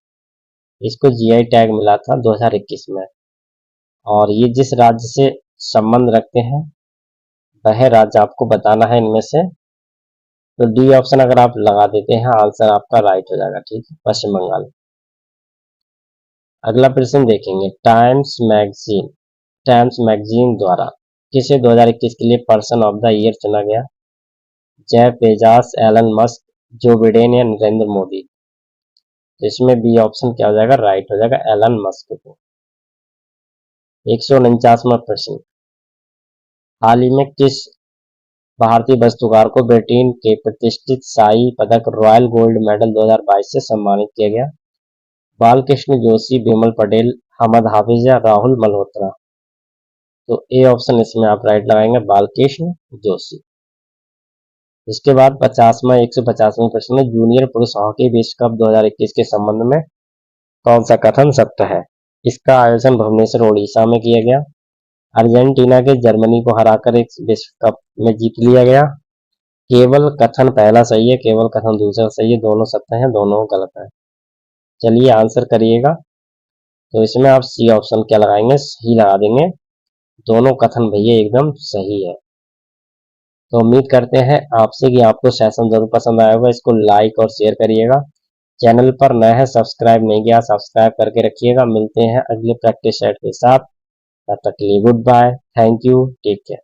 B: इसको जीआई टैग मिला था 2021 में, और ये जिस राज्य से संबंध रखते हैं वह राज्य आपको बताना है इनमें से। तो डी ऑप्शन अगर आप लगा देते हैं, आंसर आपका राइट हो जाएगा। ठीक है, पश्चिम बंगाल। अगला प्रश्न देखेंगे, टाइम्स मैगजीन द्वारा किसे 2021 के लिए पर्सन ऑफ द ईयर चुना गया? Jeff Bezos, Elon Musk, Joe Biden या नरेंद्र मोदी? तो इसमें बी ऑप्शन क्या हो जाएगा? राइट हो जाएगा, एलन मस्क को। 149वां प्रश्न, हाल ही में किस भारतीय वास्तुकार को ब्रिटेन के प्रतिष्ठित शाही पदक रॉयल गोल्ड मेडल 2022 से सम्मानित किया गया? बालकृष्ण जोशी, बिमल पटेल, अहमद हाफिज या राहुल मल्होत्रा? तो ए ऑप्शन इसमें आप राइट लगाएंगे, बालकृष्ण जोशी। इसके बाद 150वां प्रश्न है, जूनियर पुरुष हॉकी विश्व कप 2021 के संबंध में कौन सा कथन सत्य है? इसका आयोजन भुवनेश्वर, ओडिशा में किया गया। अर्जेंटीना के जर्मनी को हराकर एक विश्व कप में जीत लिया गया। केवल कथन पहला सही है, केवल कथन दूसरा सही है, दोनों सत्य हैं, दोनों गलत है। चलिए आंसर करिएगा। तो इसमें आप सी ऑप्शन क्या लगाएंगे? सही लगा देंगे, दोनों कथन भैया एकदम सही है। तो उम्मीद करते हैं आपसे कि आपको सेशन जरूर पसंद आया होगा। इसको लाइक और शेयर करिएगा। चैनल पर नए हैं, सब्सक्राइब नहीं किया, सब्सक्राइब करके रखिएगा। मिलते हैं अगले प्रैक्टिस सेट के साथ, तब तक के लिए goodbye, thank you, take care.